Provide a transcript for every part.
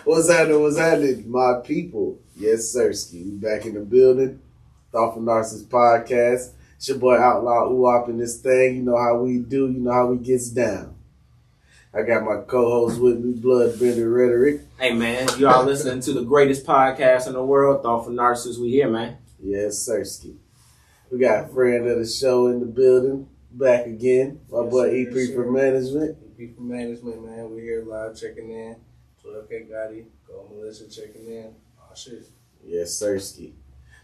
What's happening, my people? Yes, sirski. We back in the building. Thoughtful Narcissist Podcast. It's your boy Outlaw Uwop in this thing. You know how we do. You know how we gets down. I got my co-host with me, Bloodbender Rhetoric. Hey, man. You all listening to the greatest podcast in the world, Thoughtful Narcissist. We here, man. Yes, sirski. We got a friend of the show in the building. Back again. My boy EP for Management. EP for Management, man. We here live checking in. 12K Gotti. Go Melissa checking in. Oh, shit. Yes, sirski.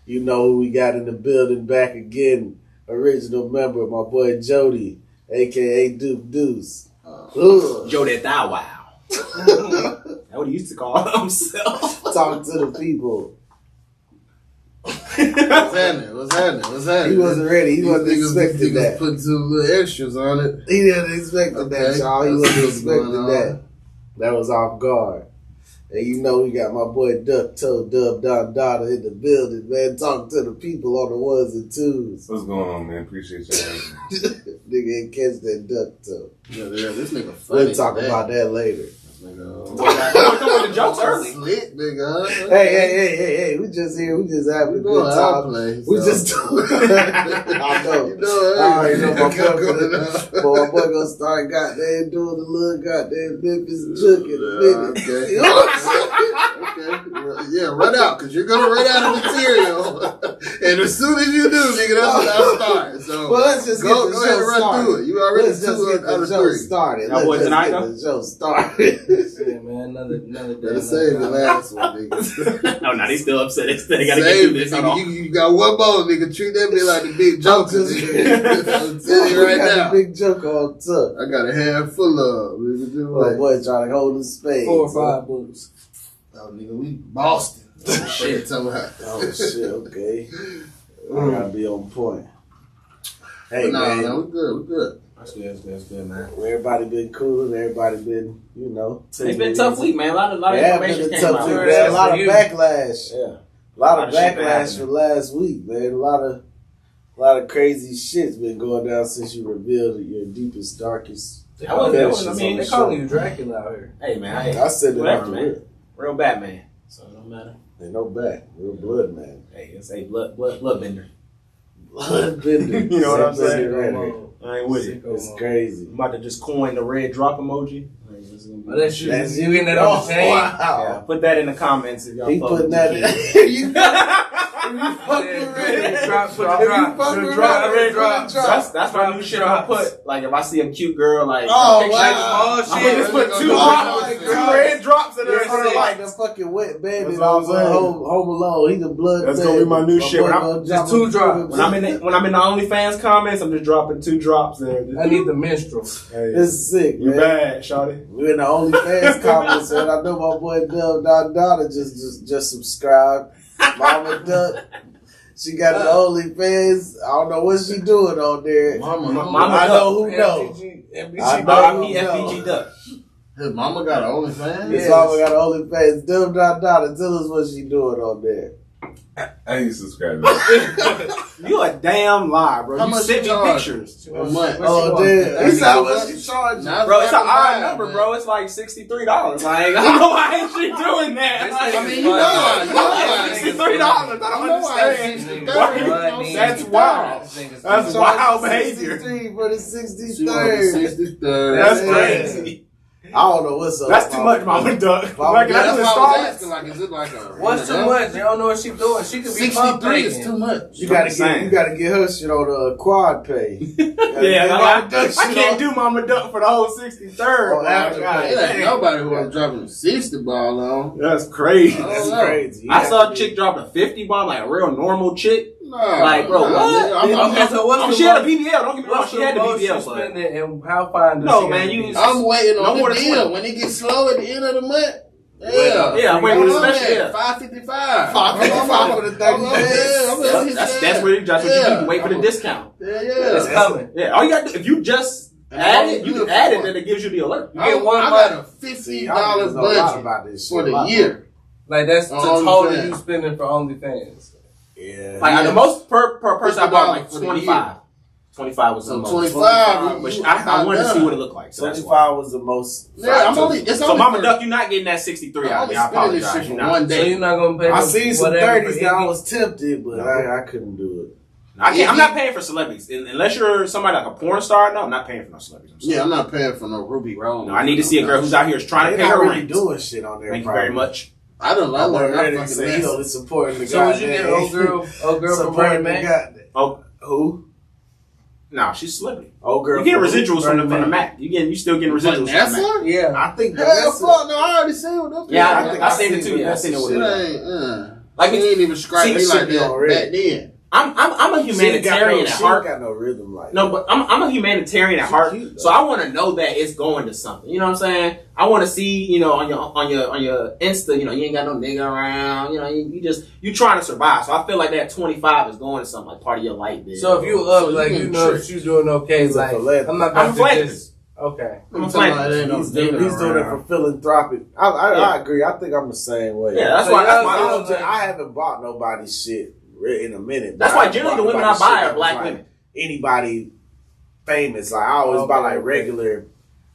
You know who we got in the building back again. Original member, my boy Jody, a.k.a. Duke Deuce. Jody Thou Wow. That's what he used to call himself. Talk to the people. What's happening? He wasn't ready. He wasn't expecting that. Put some little extras on it. He didn't expect that, y'all. He wasn't expecting that. That was off guard. And you know we got my boy Duck Toe Dub Don Dada in the building, man. Talking to the people on the ones and twos. What's going on, man? Appreciate you having me. Nigga ain't catch that Duck Toe. Yeah, this nigga funny. We'll talk about that later. Come with the jokes early. Slit, nigga. Hey, we just here. We just having a good time. We just doing I know. You know, I already know my boy gonna start goddamn doing the little goddamn Memphis joke in a minute. Okay. Okay. Yeah, run out, because you're gonna run out of material. And as soon as you do, nigga, that's when I'll start. So well, let's just go get the ahead show and run started. through it. You already Let's just get out the of show three. started. That was tonight, get the show started. Yeah, man. Another day. Better save the last one, nigga. No, they still upset. They gotta get Save through it, this. nigga. You got one more, nigga. Treat that bitch like the big joker. I'm telling you right got now. the big joke on top. I got a handful of, nigga. My boy trying to hold his spade. 4 or 5 books. Oh, nigga, we Boston. Oh, shit. Oh shit, okay. I gotta be on point. Hey, man. No, we good. That's good, man. Everybody been cool. Everybody been, you know. It's been a tough week, man. A lot of Yeah, information been a came tough out. week, man. A lot of backlash. Yeah. A lot of shit backlash from last week, man. A lot of crazy shit's been going down since you revealed your deepest, darkest. They I mean, they calling you Dracula out here. Hey, man. I said it whatever, after man. real. Real Batman. So it don't matter. Ain't no back. Real blood, man. Hey, it's a bloodbender. Bloodbender. You know what I'm saying? Rhetoric. I ain't with it. It's crazy. I'm about to just coin the red drop emoji. Oh, that's you. That's You getting that on the chain? Wow. Yeah, put that in the comments if y'all He fuck putting with that the in. kid. You fuck with Rhetoric. Drop. That's my new shit I put. Like if I see a cute girl, like Oh, picture, wow. I'm gonna just put two red drops in there. Sort of like the fucking wet baby that was Home Alone. He the blood. That's baby. gonna be my new shit. boy When gonna just drop 2 drops. When I'm in the OnlyFans comments, I'm just dropping 2 drops there. I need the minstrel. Hey, This is sick, you man. bad, shawty. We're in the OnlyFans comments, and I know my boy Dub Dada just subscribed. Mama Duck, she got the OnlyFans. I don't know what she doing on there. Mama I know who know. I know who FBG Duck. His mama got an OnlyFans? His mama got an OnlyFans. Dub Dada, tell us what she doing on there. I ain't subscribed to that. You a damn lie, bro. How You much sent you me charge? pictures. A month. Oh, damn. He said what she charging. Bro, it's an odd number, bro. It's like $63. Like, I don't know why ain't she doing that. I mean, you know why. $63. I don't understand. That's wild. That's wild behavior. 63 for the 63rd. 63rd. That's crazy. I don't know what's up. That's too much, Mama Duck. Mama Like, Duck. I That's do why I was installments. asking, like, is it like a... What's too much? They don't know what she's doing. She could be 63 is too much. You gotta get her shit on the quad pay. Yeah, I can't do Mama Duck for the whole 63rd. Oh, after that. It ain't nobody who was dropping a 60 ball on. That's crazy. That's crazy. I saw a chick drop a 50 bomb, like a real normal chick. Nah, Like, bro, what? Okay, so what's She had a BBL. Don't get me wrong. What's She had the most you BBL. But spending and how fine does No, she man, gotta you- be? I'm waiting No on more the than deal. 20. When it gets slow at the end of the month, Yeah, wait for the special. Yeah. 555. 555 for the 30 days. That's where you just Yeah. you can wait for the discount. Yeah. It's coming. Yeah, all you gotta do if you just add it, you can add it, then it gives you the alert. You get one I month. got a See, $50 I know a lot budget about this for shit. the year. Like that's the On total OnlyFans. you spending for OnlyFans. Yeah. Like the most per person I bought like $50 for the 25. 25 was the So most. 25. But I wanted to see what it looked like. So 25 was the most. Yeah, I'm only. It's so only Mama for- Duck, you're not getting that 63 out of me. I I'm only spending this apologize. shit You're for not. one So day. you're not gonna pay? I seen some whatever 30s for that I Iggy? was tempted, but I couldn't do it. I'm not paying for celebrities unless you're somebody like a porn star. No, I'm not paying for no celebrities. Yeah, I'm not paying for no Ruby Rose. No, I need to see a girl who's out here trying to They're pay not her really rent. doing shit on there. Thank you very much. I don't I'm know. ready I to fucking say, it's supporting the So would you get old girl from Bernie supporting the Mac? guy. Oh, Who? no, she's a celebrity. Old girl. You getting from residuals from the Mac. You still getting residuals from the Mac. Vanessa? Yeah. I think Hell Vanessa. fuck no! I already seen what that. Yeah, I I seen it seen too. Yeah, I Vanessa seen it with Shit her. ain't. Like He ain't even scratch me she like should be that on red. back then. I'm a humanitarian at She heart. ain't got no rhythm like No, that. but I'm a humanitarian at She's heart, cute, though. so I want to know that it's going to something. You know what I'm saying? I want to see, on your Insta, you ain't got no nigga around. You trying to survive. So I feel like that 25 is going to something like part of your life. Bitch. So if you So like you you can know trick. if you doing okay, He's a like philanthropist. I'm not I'm a about to philanthropist. just okay. I'm I'm playing. talking about it ain't no He's doing nigga it for around. philanthropic. I agree. I think I'm the same way. Yeah, that's So why. That's y'all- why. y'all- I haven't bought nobody's shit in a minute. That's but why I generally bought the women I nobody's buy shit are that black was like women. Anybody famous, like I always buy like regular,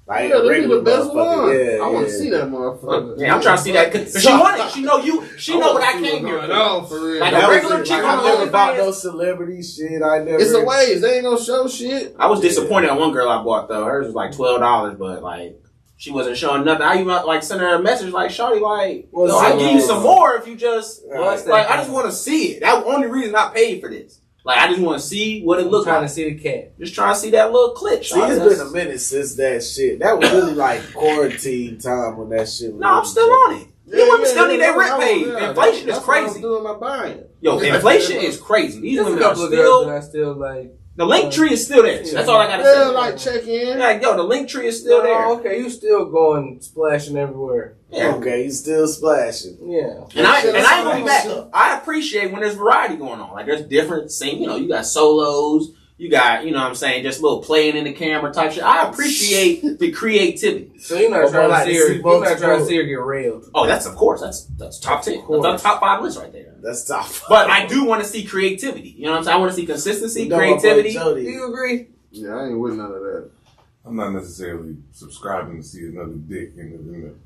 like Yeah, they be regular the best motherfucker. one. Yeah, I want to yeah. see that motherfucker. Yeah, I'm trying to see that because she want it. She know you. She know what I came here. going on for real. Like That a was regular it. chick Like, on I never OnlyFans. bought no celebrity shit. I never. It's a ways. They ain't gonna show shit. I was disappointed on one girl I bought though. Hers was like $12, but like she wasn't showing nothing. I even like sent her a message like, "Shawty, like, What's I'll up? give you some more if you just What's like. that? I just want to see it. That's the only reason I paid for this. Like, I just want to see what it I'm looks trying like. to see the cat. Just trying to see that little clip. See, it's been a minute since that shit. That was really like quarantine time when that shit was. No, I'm still on it. You women still need their rent paid. Yeah, Inflation is that's what I'm crazy. doing my buying. Yo, inflation is crazy. These There's a women are couple of girls that still. I still like. The link tree is still there. That's all I gotta Yeah, say. like check in. Like, yo, the link tree is still there. Oh, okay, you still going splashing everywhere. Yeah. Okay, you still splashing. Yeah. And I ain't gonna be back. Shit. I appreciate when there's variety going on. Like there's different sing. You got solos. You got, what I'm saying, just a little playing in the camera type shit. I appreciate the creativity. So you're not But trying like to to see her. see You're both not trying to people. see her get railed. Oh, that's of course. That's top 10. That's top 5 list right there. That's tough. But I do want to see creativity. You know what I'm saying? I want to see consistency, You know my boy creativity. Jody. Do you agree? Yeah, I ain't with none of that. I'm not necessarily subscribing to see another dick in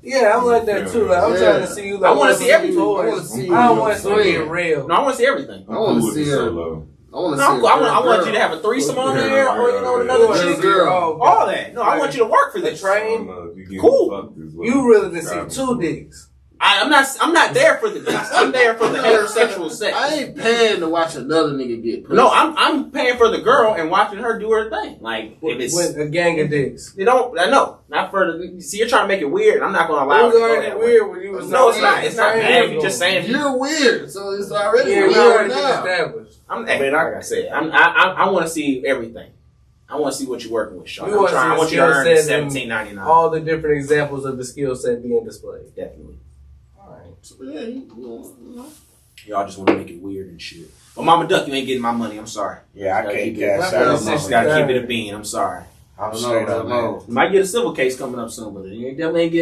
the Yeah, I'm like that too. Like I'm Yeah. trying to see you. Like, I wanna see everything. I want to see. I don't want to see her Yeah. get railed. No, I want to see everything. I want Cool to with see the her. solo. I want to No, see. I want you to have a threesome on there, or with another Yeah. chick. Girl. All that. No, I want you to work for The this. train. Cool. You really done see 2 dicks. I'm not there for the dicks. I'm there for the heterosexual sex. I ain't paying to watch another nigga get pussy. No, I'm paying for the girl and watching her do her thing. Like if it's With a gang of dicks. you don't, I know not for the. See, you're trying to make it weird. And I'm not gonna It allow it was to go already that way. weird when you was. No, it's not. It's not train bad. was You just going. saying. You're weird, so it's already Yeah, we weird already been now. established. Like I said, I want to see everything. I want to see what you're working with, Sean. You wanna see I the want you to skill earn set and $17.99. All the different examples of the skill set being displayed. Definitely. All right. So, yeah, you know. Y'all just want to make it weird and shit. But Mama Duck, you ain't getting my money. I'm sorry. Yeah, I Gotta can't keep it- cash My out. girl's on Just my- gotta keep it a bean. I'm sorry. I'm straight up, man. You might get a civil case coming up soon, but you definitely ain't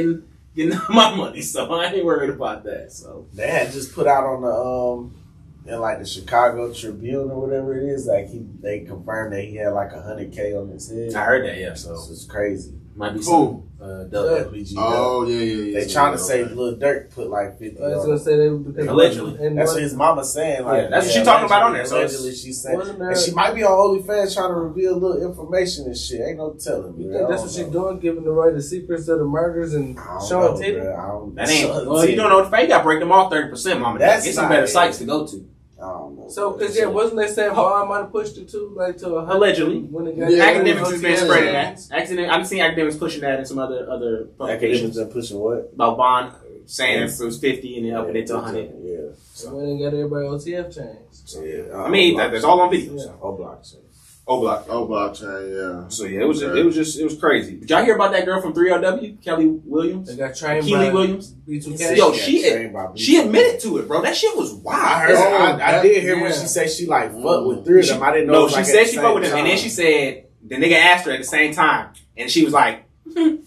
getting my money, so I ain't worried about that. So They had just put out on the in like the Chicago Tribune or whatever it is, like they confirmed that he had like 100K on his head. I heard that, yeah. So This is crazy. might be Who? some FBG Duck. Oh yeah. They trying to say Lil Durk put like 50 I was on gonna it. say that because Allegedly. and That's what- what his mama saying. Like, Yeah, that's what she talking about on there, so Allegedly, she's saying, Wasn't there- and she might be on OnlyFans trying to reveal little information and shit. Ain't no telling me. You think that's what she's doing, giving away the secrets of the murders and showing titty? that ain't. Well, you don't know the fact. You gotta break them off 30%, Mama. That's Get some not better it. sites to go to. I don't know. So, cause yeah, wasn't they saying Vaughn might have pushed it too, like to 100? Allegedly. When it got Yeah, Academics has been yeah. spreading that. I've seen academics pushing that in some other Academics publications been pushing what? about Bond saying if it was 50 and then upping it to 100. Yeah. When they got everybody OTF changed. Yeah. I mean, that's all on video. Yeah. So. O blockchain. Oh, block. Oh, blockchain, yeah. So yeah, it was crazy. Did y'all hear about that girl from 3LW, Kelly Williams? They got trained Keely by Williams? B2K. Yo, got she trained by she B2K. admitted to it, bro. That shit was wild. I heard. I did hear when yeah. she said she like fucked with 3 of them. I didn't know. No, it was she like said at she the fucked with same him, and then time. she said the nigga asked her at the same time, and she was like,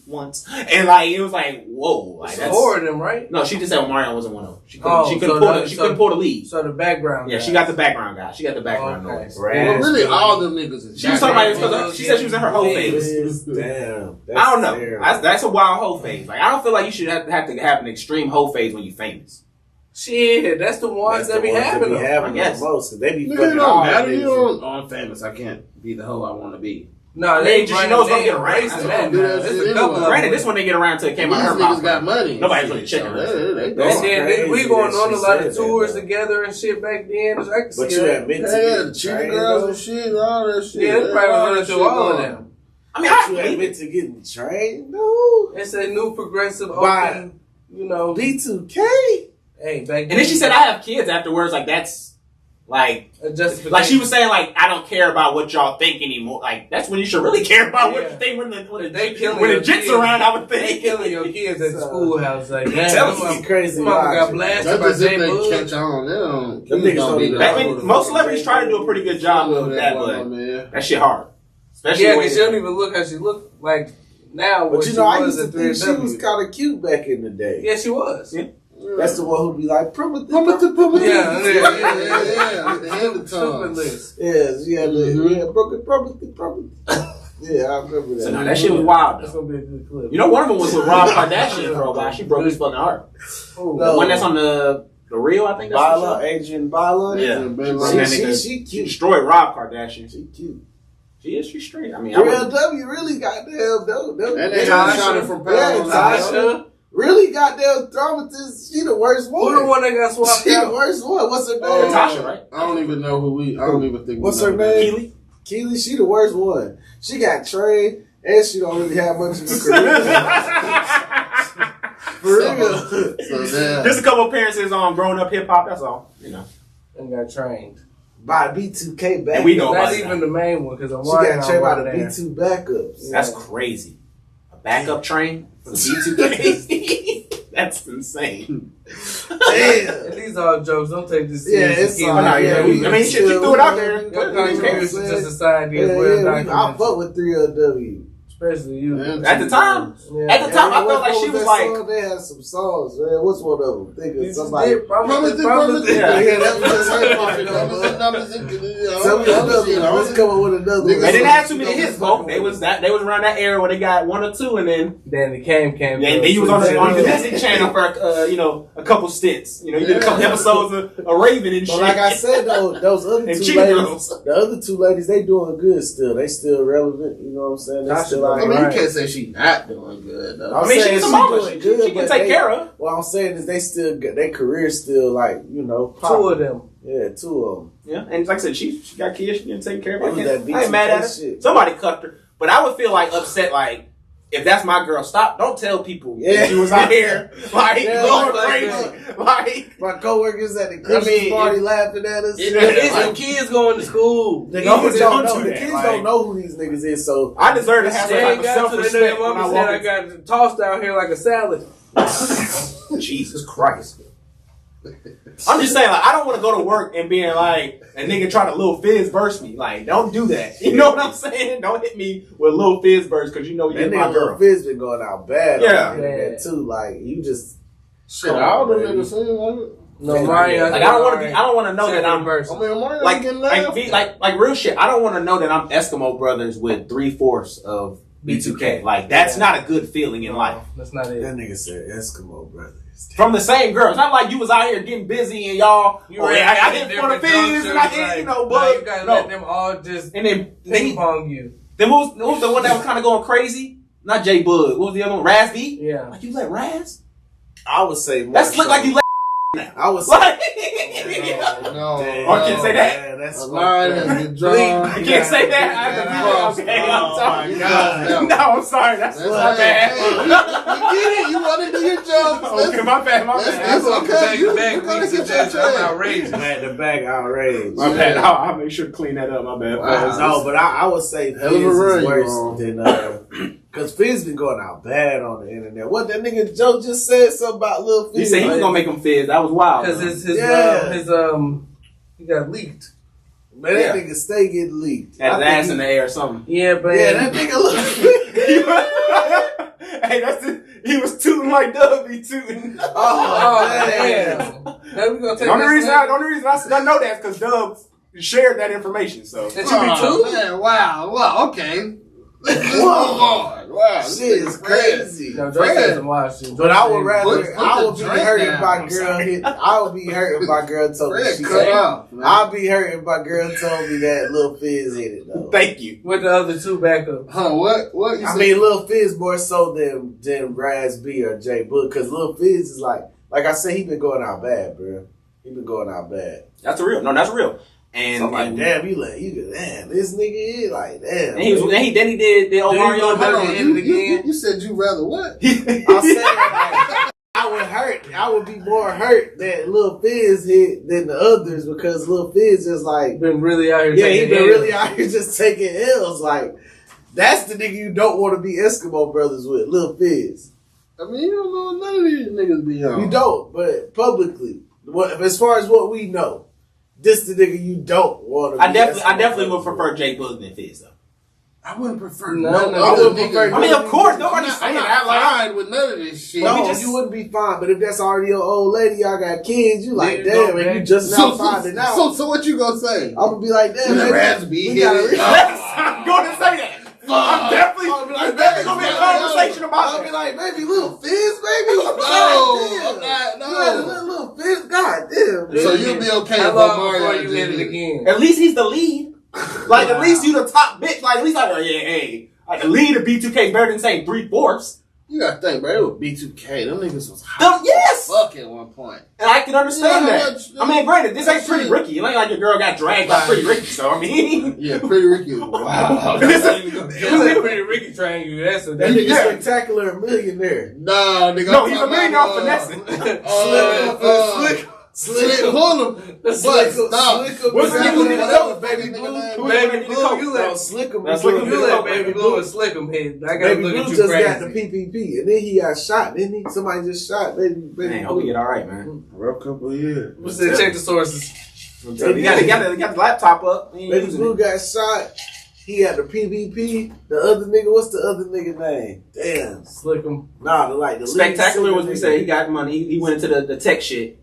once, and like it was like whoa, like that's four of them, right? No, she just said Omarion wasn't one of them. She couldn't pull the lead. So the background. Yeah, guys. she got the background guy. She got the background noise. Well, really, all them niggas is She was talking about she said she was in her whole phase. Damn. I don't know. That's a wild hoe phase. Like I don't feel like you should have to have an extreme hoe phase when you're famous. Shit, that's the ones that be happening. I guess. Most, cause they be Nigga, fucking don't all matter. niggas. You don't. I'm famous. I can't be the hoe I want to be. No, She knows gonna get around. There's a couple of Granted, this one they get around till it came out of her mouth. Niggas got money. Nobody's really checking her. They And then we going on a lot of Crazy tours that, together and shit back then. I can But see you that. admit to Yeah, getting the cheating trained, girls though? and shit, and all that shit. Yeah, they probably running through all of them. I mean, But you admit to getting trained, no. It's a new progressive By open, you know. B2K. Hey, back and then she said, "I have kids." Afterwards, like that's like she was saying, like I don't care about what y'all think anymore. Like that's when you should really care about what you think when the jits around. I would think they killing your kids at the schoolhouse. Like Telling me crazy. Mama got blasted by That's just J if they Bud. catch on. Them niggas don't even I mean, most celebrities try to do a pretty good job of that, but that shit hard. Especially Yeah, because she don't even look how she looked like now. But But you know, I used at to think she 3W. was kind of cute back in the day. Yeah, she was. Yeah. That's the one who be like, primitive. Yeah, The stupid list. Yeah, broken. Yeah, I remember that. So, no, that shit was wild. That's Though. gonna be a good clip. You know, one of them was with Rob Kardashian for a while. She broke his fucking heart. Ooh. The one that's on the real, I think. That's Bala, Adrian Bala. Yeah. She She cute. destroyed Rob Kardashian. She cute. She's straight. I mean, Real W really goddamn dope. And they shot it from Tasha. Really goddamn traumatist. She the worst one. Who the one that got swapped She the out? worst one. What's her name? Tasha, right? I don't even know who I don't even think. What's her name? Keely. She the worst one. She got trained and she don't really have much of a career. For real. Just a couple appearances on Growing Up Hip Hop. That's all. You know. And got trained. By B2K back. And we know Not about even the main one because I'm she got trained by the B2 backups. That's crazy. A backup train for the B2K. That's insane. Damn. And these are all jokes. Don't take this Yeah, serious. it's all right. I mean, shit, she threw it out there. Your contribution to society is Yeah, well I documented. fuck with 3LW. Especially you. At the time, Yeah. I felt like she was like. They had some songs, man. What's one of them? Think of You just somebody. did promise. Yeah, that was Tell me another. Let's come up with another one. They didn't have too many hits, folks. They was around that era where they got one or two, and then Then the came. then he was on the Disney Channel for a couple stints. You know, he did a couple episodes of Raven and shit. But like I said, though, those other And two Chicken ladies, Girls. the other two ladies, they doing good still. They still relevant. You know what I'm saying? They still I mean, like. you can't say she not doing good though. I'm I mean, saying she's a she mama. doing She can but take they- care of. What I'm saying is they still got their career still like Two popping. of them. Yeah, two of them. Yeah, and like I said, she got kids. She can take care of It was them. that I ain't mad at her. B2K shit. Somebody cuffed her, but I would feel like upset. Like if that's my girl, stop. Don't tell people that you was out here like going crazy. Like My coworkers at the Christmas party laughing at us. It's some kids going to school. The No, kids don't don't know. do The that. kids Like- don't know who these niggas is. So I deserve to have some They type ain't of got to the self-respect name. when I Mama walk said I got tossed out here like a salad. Jesus Christ. I'm just saying, like, I don't want to go to work and being like, a nigga try to little fizz burst me. Like, don't do that. You know what I'm saying? Don't hit me with little fizz burst because you know that you're my nigga Lil girl. Fizz been going out bad. Yeah. On the internet too. Like you just Shit, all them niggas saying like. No, Mario. Like, I don't want to be. I don't want to know that I'm verse. I mean, Mario like getting laughed. like real shit. I don't want to know that I'm Eskimo Brothers with 3/4 of B2K. Like, that's not a good feeling in life. That's not it. that nigga said Eskimo brothers. From the same girl. It's not like you was out here getting busy and y'all. I hit for the Fizz and I hit, you know, but you gotta let them all just and then ping pong you. Then what was the one that was kind of going crazy? Not J Bud. What was the other one? Raz V? Yeah. Like, you let Raz? I would say more. That's look like you let I would say. like. No, Or I can't say that. Man, that's a line has been drawn. I can't say that. I have to be okay. I'm sorry. my God. No, I'm sorry. That's my bad. We get it. You want to do your job. Okay, my bad. That's okay. You Back gotta weeks get of your that, I'm check. outrageous. Back to back outrage. My bad. I'll make sure to clean that up. My bad. Wow. No, but I would say Fizz Hell of a is run, you worse on. than because Fizz been going out bad on the internet. What that nigga Joe just said something about Lil Fizz. He said he was gonna make him fizz. That was wild. Because he got leaked. Man, that nigga stay getting leaked. Had his ass in the air or something. Yeah, but Yeah, that nigga look. Hey, that's it. He was tooting like Dub be tooting. Oh, damn. Now we gonna take The only reason I know that is because Dub shared that information. So that you be tooting? Man, wow, okay. Wow, Shit is crazy. No, Drake said some wild shit. But I would rather, Put I would the be drink hurt if down. my girl hit. I would be hurt if my girl told me Fred, she cut hit. off, man. I'd be hurt if my girl told me that Lil Fizz hit it though. thank you. With the other two backups. Huh, what you I said? mean, Lil Fizz more so than Raz B or J Book, because Lil Fizz is like I said, he been going out bad, bro. He been going out bad. That's real. No, that's real. And So I'm like, damn, damn, this nigga is like, damn. And he did old Mario. Hold on, you said you rather what? I said, like, I would be more hurt that Lil Fizz hit than the others because Lil Fizz is like, Been really out here yeah, he taking been L's. really out here just taking L's. Like, that's the nigga you don't want to be Eskimo brothers with, Lil Fizz. I mean, you don't know none of these niggas be on. You don't, but publicly, as far as what we know, this the nigga you don't want to be. I definitely would prefer J Book than Fizz though. I wouldn't prefer No, no no, I other wouldn't niggas. prefer- I mean, of course, I'm nobody's not saying that. Like, fine with none of this shit. No, just- you wouldn't be fine, but if that's already your old lady, y'all got kids, you like, There you go, damn, and man. you just now finding out. So what you gonna say? I'm gonna be like, damn, Never has to we be gotta here. I'm going to say that. I'm definitely. I'll be like, There's definitely gonna be a conversation about I'll be that. like, baby, Lil Fizz, baby. No. Lil Fizz, god damn. So you'll be okay How if long Mario before you just hit it did. again? At least he's the lead. Like at least you the top bitch. Like at least like hey, like the lead of B2K better than saying 3/4. You gotta think, bro. It was B2K. Them niggas was hot. Yes, Fuck at one point. and I can understand Yeah, that. I mean, granted, this ain't Pretty Ricky. It ain't like your girl got dragged by Pretty Ricky. So I mean, Yeah, Pretty Ricky was wow. You say Pretty Ricky trying you. That's That nigga spectacular a millionaire. No, nigga. no, he's a millionaire off finessing. Slick pull him. But Slick stop. What's the nigga nigga know? Baby Blue? Baby Blue, you No, let Slick him. That's Blue. Slick him. you let Baby Blue and Slick him hit. I gotta Baby look Blue at you just crazy. got the PPP, and then he got shot. Didn't he? Somebody just shot Baby Man, hope you Blue. get all right, man. For a couple of years. What's that? Check the sources. You got the laptop up. You ain't Baby using Blue it. got shot. He had the PPP. The other nigga, what's the other nigga name? Damn. Slick him. Nah, the lead Spectacular singer was we nigga. said he got money. He went into the tech shit.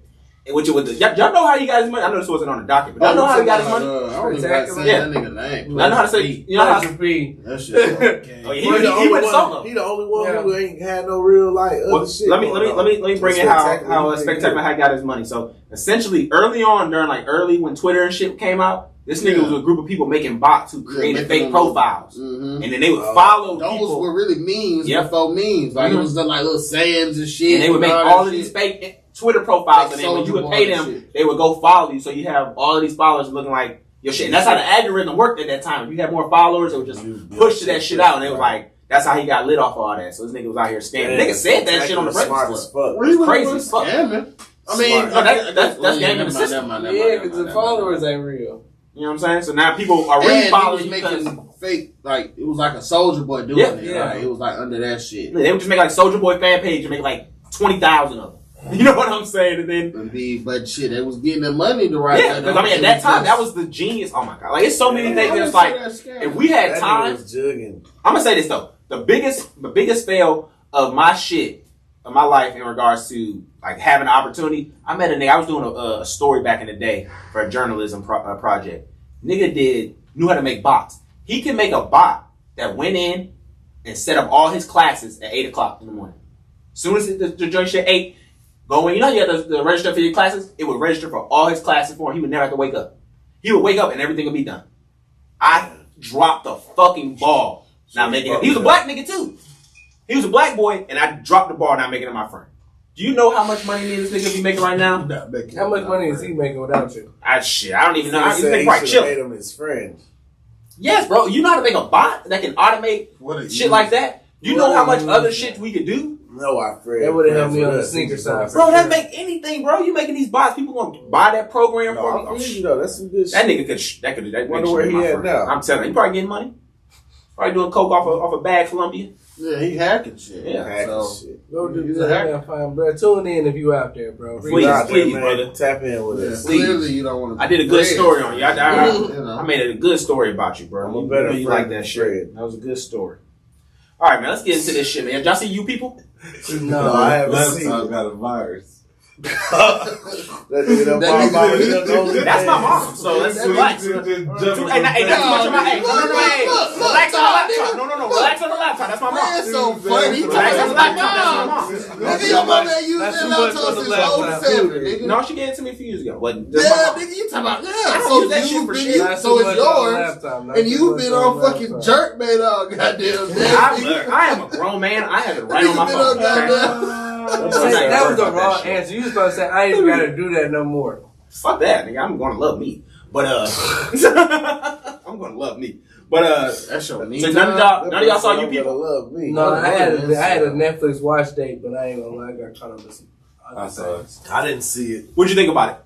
Which it was y'all know how he got his money? I know this wasn't on the docket, but y'all know how he got his money? I don't even got to say Yeah. that nigga name. I know how to say. You know how? Pleasure P. That shit. Oh, yeah, Well, he went one, solo. He the only one Yeah. who ain't had no real like other Well, shit. let me going on. bring in how Spectacular had got his money. So essentially, early on during when Twitter and shit came out, this nigga was a group of people making bots who created fake profiles, Mm-hmm. and then they would follow Those people, were really memes Yep. before memes. Like it was done like little sayings and shit. and they would make that all of shit. these fake Twitter profiles, Like and then when you would Soulja pay Boy and them, shit. they would go follow you. So you have all of these followers looking like your shit, and that's how the algorithm worked at that time. If you had more followers, it would just push that shit out, and it was like that's how he got lit off all that. So this nigga was out here scamming. Nigga said that shit on the Smart Breakfast as Club. fuck. Really Crazy was as fuck. scamming. I mean, No, that's game in the system. Yeah, because the followers ain't real. You know what I'm saying? So now people are really And he following was you because making fake, like it was like a Soulja Boy doing Yeah, it. yeah. Like, it was like under that shit. they would just make like Soulja Boy fan page and make like 20,000 of them. You know what I'm saying? And then Indeed, but shit, they was getting the money to write. yeah, because I mean at that time that was the genius. Oh my god, like it's so many things that's like if we had That time. nigga was jugging. I'm gonna say this though: the biggest fail of my shit of my life in regards to like having an opportunity. I met a nigga. I was doing a story back in the day for a journalism project. Nigga knew how to make bots. He can make a bot that went in and set up all his classes at 8:00 in the morning. As soon as the joint shit 8, go in. You know you have to register for your classes. It would register for all his classes for him. He would never have to wake up. He would wake up and everything would be done. I dropped the fucking ball. Not making it. He was a black nigga too. He was a black boy, and I dropped the ball, not making him my friend. Do you know how much money me and this nigga be making right now? How much money is he making without you? I don't even know. He He's said making he quite should have chill. made him his friend. Yes, bro. You know how to make a bot that can automate shit like that? You know how much other shit we could do? No, I friend. That would've helped me on the sneaker side. Bro, that make anything, bro. You making these bots, people gonna buy that program for me. No, I feel you though. That's some good That shit. nigga could that Wonder nigga where should be he my at friend. now. I'm telling you, he probably getting money. Probably doing coke off a bag Columbia. Yeah, he hacking shit. Yeah, Hacking so shit. Go do He's that, a hacker. man. Fine, bro. Tune in if you out there, bro. Please, Out there, please, man. brother. Tap in with yeah, us. clearly you don't want to. I did a good story on you. You know. I made a good story about you, bro. I'm a You better know you friend like that than shit. Fred. That was a good story. All right, man. Let's get into this shit, man. Did y'all see You People? No, I haven't seen Laptop it. got a virus. That's my mom. So let's relax. Hey, not too much on my hey. Relax on the laptop. No. Relax on the laptop. That's my mom. That's so funny. Relax on the laptop. That's my mom. Nigga, your mom ain't used that laptop since 07, nigga. No, she gave it to me a few years ago. But Yeah, nigga, you talking about don't use that shit for shit. So it's yours, and you've been on fucking jerk made all goddamn day. I am a grown man. I have it right on my phone. That was the wrong answer. You was supposed to say, I ain't even gotta do that no more. Fuck that, nigga. I'm gonna love me. But, I'm gonna love me. But, That's your me. so none of y'all saw You People? Love me. No, I had a Netflix watch date, but I ain't gonna lie, I got caught up with some I saw it. I didn't see it. What'd you think about it?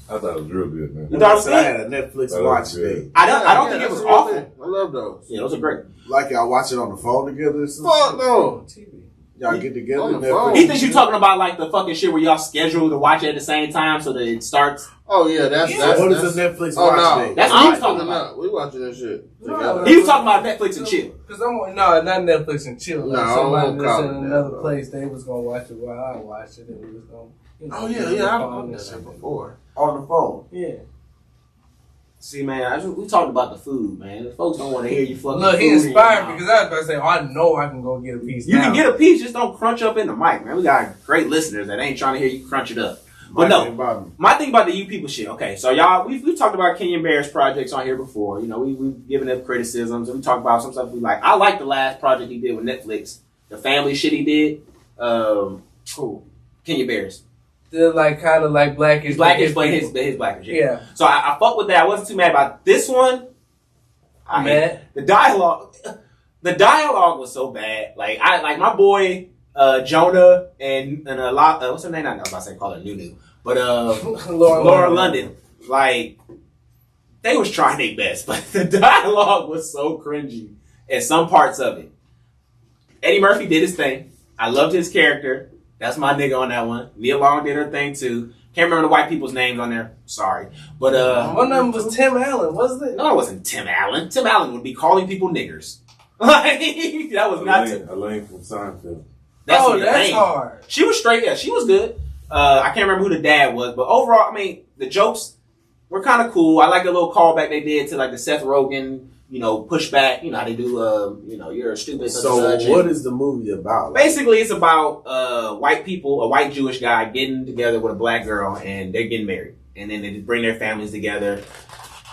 I thought it was real good, man. You thought it was I good? had a Netflix That was watch good. day. I don't think it was awful. I love those. Yeah, those are great. Like y'all watch it on the phone together or something? Fuck no. Y'all get together On the Netflix? phone. He thinks you talking about like the fucking shit where y'all schedule to watch it at the same time so that it starts. Oh yeah, that's What is a Netflix Oh watch no, day? That's what I'm he's talking about. We watching that shit. No, together. He was talking about Netflix and chill. Cause not Netflix and chill. Like No, somebody I won't that's call in it that, another bro. place, they was gonna watch it while I watched it, and we was gonna. Oh yeah, I've done that shit before. On the phone. Yeah. See, man, we talked about the food, man. The folks don't want to hear you fucking. Look, he food in inspired your me mouth. because I was about to say, oh, I know I can go get a piece. You now. can get a piece, just don't crunch up in the mic, man. We got great listeners that ain't trying to hear you crunch it up. But no, my thing about the You People shit. Okay, so y'all, we've talked about Kenyon Bear's projects on here before. You know, we've given up criticisms and we talked about some stuff we like. I like the last project he did with Netflix, the family shit he did. Cool. Kenyon Bear's. They're like kind of like Blackish. Blackish, but his Blackish. Yeah. So I fuck with that. I wasn't too mad about this one. The dialogue was so bad. Like my boy Jonah and a lot. What's her name? I was about to say call her Nunu, but Laura London. Like they was trying their best, but the dialogue was so cringy at some parts of it. Eddie Murphy did his thing. I loved his character. That's my nigga on that one. Nia Long did her thing too. Can't remember the white people's names on there. Sorry. But one of them was Tim Allen, wasn't it? No, it wasn't Tim Allen. Tim Allen would be calling people niggers. Like that was not Elaine from Seinfeld. That's hard. She was straight, yeah, she was good. I can't remember who the dad was, but overall, I mean, the jokes were kind of cool. I like the little callback they did to like the Seth Rogen, pushback. You know how they do, you're a stupid. So what is the movie about? Basically, it's about white people, a white Jewish guy getting together with a black girl, and they're getting married, and then they bring their families together.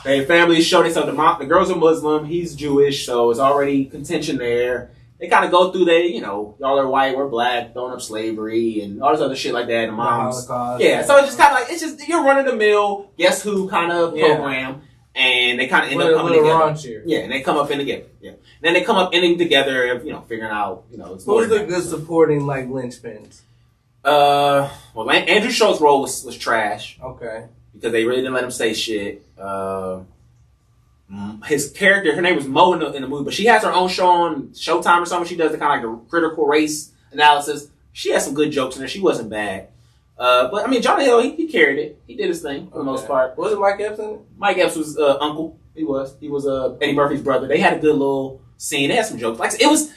Their families show themselves. The girl's a Muslim, he's Jewish, so it's already contention there. They kind of go through y'all are white, we're black, throwing up slavery and all this other shit like that. And moms, yeah. So it's just kind of like it's just your run of the mill Guess Who kind of program, and they kind of end up coming together. Raunchier. Yeah, and they come up in together. Yeah, and then they come up ending together, figuring out, it's more. Who's the good supporting like linchpins? Well, Andrew Schultz's role was trash. Okay. Because they really didn't let him say shit. His character, her name was Mo in the movie, but she has her own show on Showtime or something. She does the kind of like the critical race analysis. She has some good jokes in there. She wasn't bad. But I mean, Jonah Hill, he carried it. He did his thing for the most part. Was it Mike Epps in it? Mike Epps was uncle. He was Eddie Murphy's brother. They had a good little scene. They had some jokes. Like it was.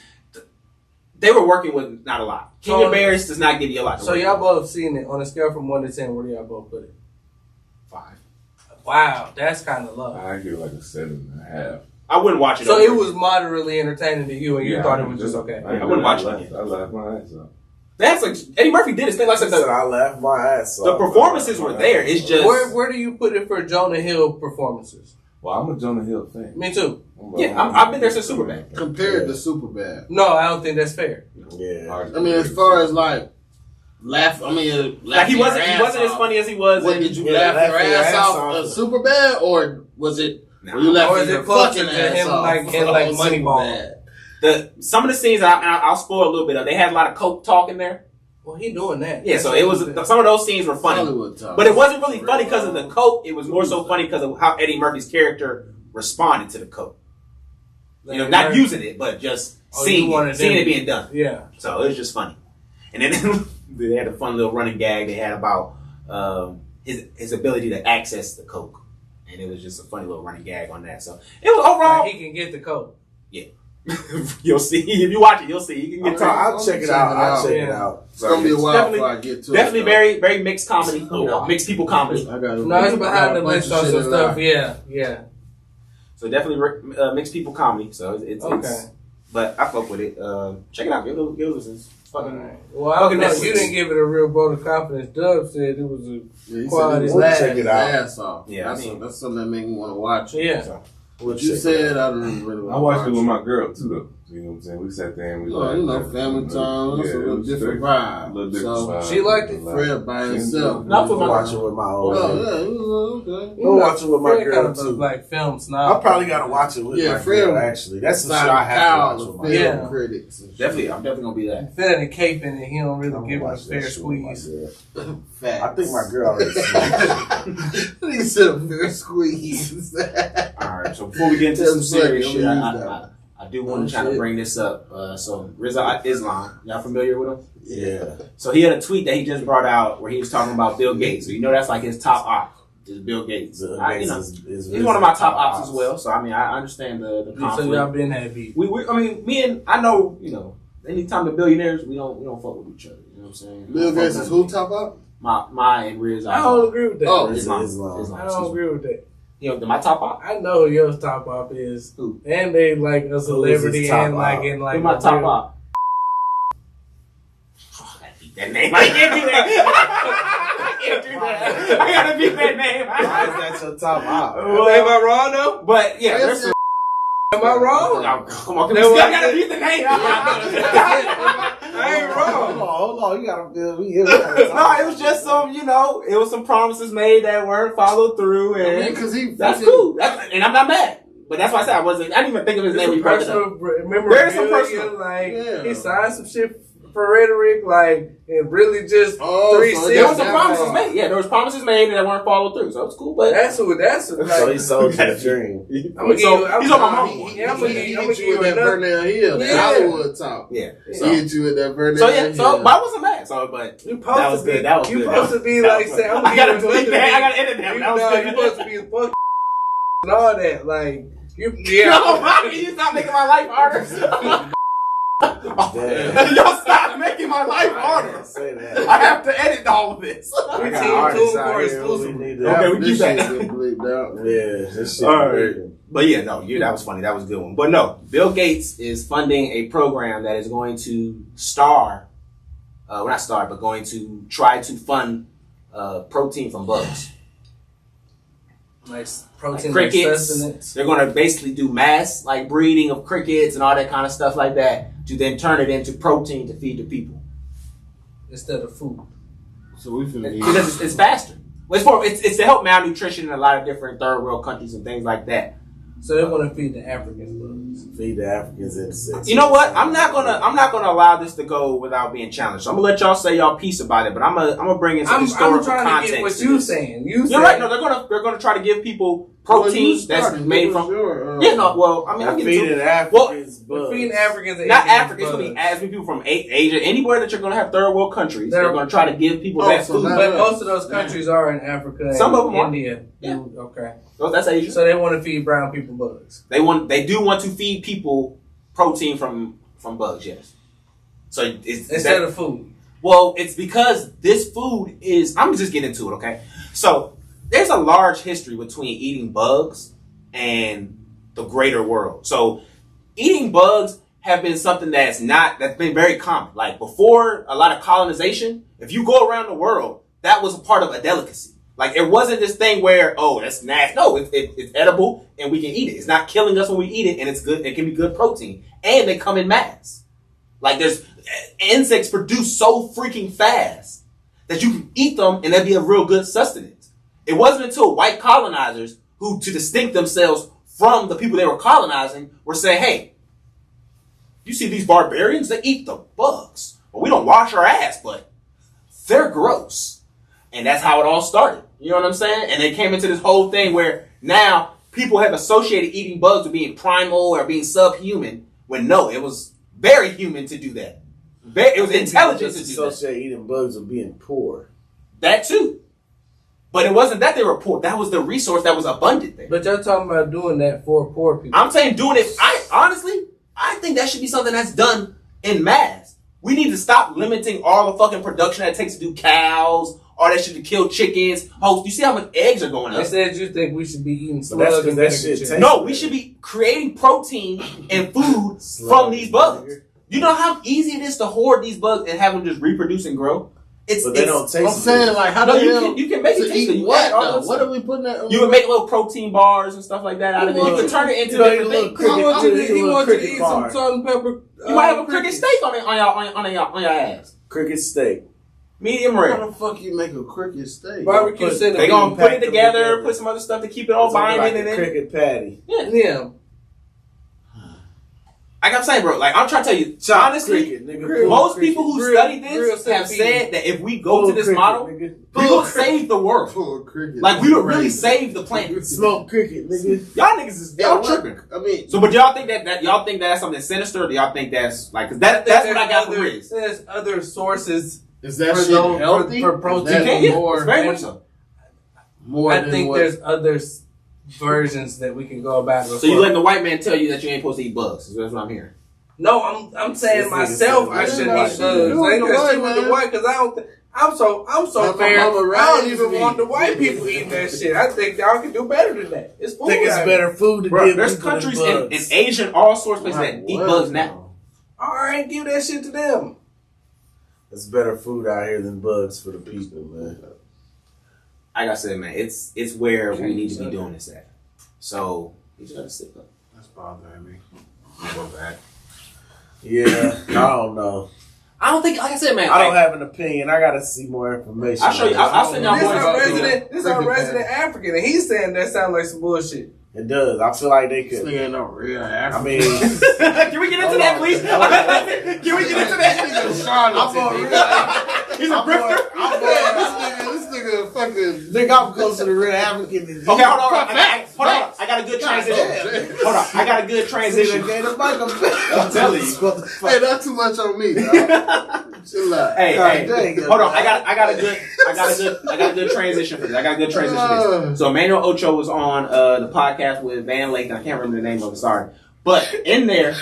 They were working with not a lot. Kenyon Bears does not give you a lot. So y'all both seen it on a scale from 1 to 10. Where do y'all both put it? 5. Wow, that's kind of low. I give it like a 7.5. I wouldn't watch it. So it was moderately entertaining to you, and you thought it was just okay. I wouldn't watch it. I laughed my ass off. That's like Eddie Murphy did his thing. Like I said, I laughed my ass off. The performances were there. It's just where do you put it for Jonah Hill performances? Well, I'm a Jonah Hill fan. Me too. I've been there since Superbad. Compared to Superbad. No, I don't think that's fair. Yeah. I mean, as far as like laugh he wasn't as funny as he was. What did you laugh your ass off of Superbad, or was it? Were you laughing your fucking ass off? Like in like Moneyball? Some of the scenes I'll spoil a little bit of. They had a lot of coke talk in there. Well, he doing that. Yeah, so it was some of those scenes were funny, but it wasn't really funny because of the coke. It was more so funny because of how Eddie Murphy's character responded to the coke. Not using it, but just seeing it being done. Yeah. So it was just funny. And then they had a fun little running gag they had about his ability to access the coke, and it was just a funny little running gag on that. So it was overall he can get the coke. Yeah. You'll see. If you watch it, you'll see. You can get I'll check it out. I'll check it out. It's gonna be a while before I get to it. Definitely very, very mixed comedy. You know, mixed people comedy. No, it's behind the list on some stuff. Yeah. So definitely mixed people comedy. So it's okay. But I fuck with it. Check it out. Give it a listen. Right. Well, I don't know. You didn't give it a real vote of confidence. Dub said it was a quality laugh. Check it out. Ass off. Yeah, that's something that made me want to watch it. Yeah. So, what you said, I don't really want I watched it with my girl too, though. You know what I'm saying? We sat there and we family time. It's a little different vibe. vibe. She liked it. Fred by himself. Not for watch it with my old. Okay. We'll watch it with my Fred girl kind of too. like film snob. I probably gotta watch it with my Fred. girl. Actually, that's the shit I have to watch with my girl. Yeah. Critics. Definitely, I'm definitely gonna be that. Fed in a cape and he don't really I'm give it gonna a watch fair that shit with my squeeze. girl. Facts. I think my girl already seen it. He said a fair squeeze. All right. So before we get into some serious shit, I do want to try to shit. bring this up. So Rizza Islam, y'all familiar with him? Yeah. So he had a tweet that he just brought out where he was talking about Bill Gates. So you know that's like his top op is Bill Gates. He's one of my top ops as well. So I mean I understand the conflict. So y'all been happy. I know, you know, anytime the billionaires we don't fuck with each other. You know what I'm saying? Bill Gates is who top up? My and Riz. I don't agree with that. Oh, Islam. I don't agree with that. You know, my top op. I know who your top op is. Who? And they like a celebrity and like op? in like Who my top op? Oh, I gotta beat that name. I can't do that. I can't do that. I gotta beat that name. Why is that your top op? Well, am I wrong though? But yeah, there's some. Am I wrong? Oh, come on, I gotta beat the name. I ain't wrong. Hold on, you gotta feel me. No, it was just some, you know, it was some promises made that weren't followed through, and that's cool. And I'm not mad. But that's why I said I didn't even think of his name. There is some personal. Like he signed some shit for rhetoric, like it really just 360. There was some promises made. Yeah, there was promises made that weren't followed through. So it's cool. But that's like, so he sold you the dream. I'm gonna give he's on my mom. I'm gonna give you that Vernell Hill, that Hollywood top. Yeah, he hit you with that Vernell Hill. So but I wasn't mad. So, but you that was good. That was good. You supposed to be like saying, I gotta delete that. I gotta edit that. That was good. You supposed to be the fuck and all that. Like no, you stop making my life harder. Y'all stop making my life harder. Say that. I have to edit all of this. We team two for exclusive. Okay, we keep that. Yeah, this shit. All right. But yeah, no, that was funny. That was a good one. But no, Bill Gates is funding a program that is going to going to try to fund protein from bugs. Nice protein, like crickets. They're going to basically do mass like breeding of crickets and all that kind of stuff like that to then turn it into protein to feed the people instead of food. So we finna because it's faster. It's to help malnutrition in a lot of different third world countries and things like that. So they want to feed the Africans bugs. Feed the Africans insects. You know what? I'm not gonna allow this to go without being challenged. So I'm gonna let y'all say y'all piece about it, but I'm gonna bring in some historical context. I'm trying to get what you're saying. You're right. No, they're gonna try to give people protein that's made from. I'm feeding Africans. Feeding Africans, not Africans. It's gonna be asking people from Asia, anywhere that you're gonna have third world countries. They're gonna try to give people that food. But most of those countries are in Africa. And some of them India. Yeah. Okay. So that's Asia. So they want to feed brown people bugs. They do want to feed people protein from bugs. Yes. So instead of food. Well, it's because this food is. I'm just getting into it. Okay. So there's a large history between eating bugs and the greater world. So eating bugs have been something that's been very common. Like before a lot of colonization, if you go around the world, that was a part of a delicacy. Like it wasn't this thing where, oh, that's nasty. No, it's edible and we can eat it. It's not killing us when we eat it, and it's good. It can be good protein, and they come in mass. Like there's insects produce so freaking fast that you can eat them and that'd be a real good sustenance. It wasn't until white colonizers who, to distinct themselves from the people they were colonizing, were saying, hey, you see these barbarians, they eat the bugs. Well, we don't wash our ass, but they're gross. And that's how it all started. You know what I'm saying? And they came into this whole thing where now people have associated eating bugs with being primal or being subhuman, when no, it was very human to do that. It was intelligent to do that. Associate eating bugs with being poor. That too. But it wasn't that they were poor. That was the resource that was abundant there. But y'all talking about doing that for poor people. I'm saying doing it. Honestly, I think that should be something that's done in mass. We need to stop limiting all the fucking production that it takes to do cows, all that shit to kill chickens. Oh, you see how much eggs are going up? Instead, you think we should be eating slugs and that shit. No, we should be creating protein and food from these bugs. You know how easy it is to hoard these bugs and have them just reproduce and grow? They don't taste. I'm saying, like, how you can make it taste. What are we putting that? You would make little protein bars and stuff like that out of it. You can turn it into different things. He wants you to eat some salt and pepper. You might have a cricket steak on your ass. Cricket steak. Medium rare. How the fuck you make a cricket steak? Barbecue cinnamon. They gonna put it together, put some other stuff to keep it all binding, and then cricket patty. Yeah. Like I'm saying, bro, like I'm trying to tell you, honestly, most people who study this have said that if we go to this model, we will save the world. Like we would really save the planet. Smoke cricket, nigga. Y'all niggas is tripping. I mean, so, but y'all think that y'all think that's something sinister? Or do y'all think that's like? Cause that's what I got from Riz. There's other sources. Is that shit healthy? For protein? More, very much so. More. I think there's other versions that we can go about. So you letting the white man tell you that you ain't supposed to eat bugs? That's what I'm hearing. No, I'm saying myself I shouldn't eat bugs. I ain't gonna stick with the white because I don't. I'm so fair. I don't even want the white people eating that shit. I think y'all can do better than that. It's food. I think it's better food to give. There's countries in Asia and all sorts of places that eat bugs now. All right, give that shit to them. It's better food out here than bugs for the people, man. Like I said, man, it's where we need to be doing this at. So you just gotta sit up. That's bothering me. Go back. Yeah, I don't know. I don't think, like I said, man. I don't have an opinion. I gotta see more information. I'll show you. I'll send y'all more. This is our resident African, and he's saying that sounds like some bullshit. It does. I feel like they could. This nigga ain't no real African. I mean, can we get into that, please? Can we get into that? He's a grifter. This nigga fucking. Think I'm close to the real African. Okay, hold on. I got a good transition. Hold on. I got a good transition. I'm telling you. Hey, not too much on me, dog. Chill out. Hey, hold on. I got a good transition for this. I got a good transition for this. So Emmanuel Ocho was on the podcast with Van Lake, and I can't remember the name of it. Sorry, but in there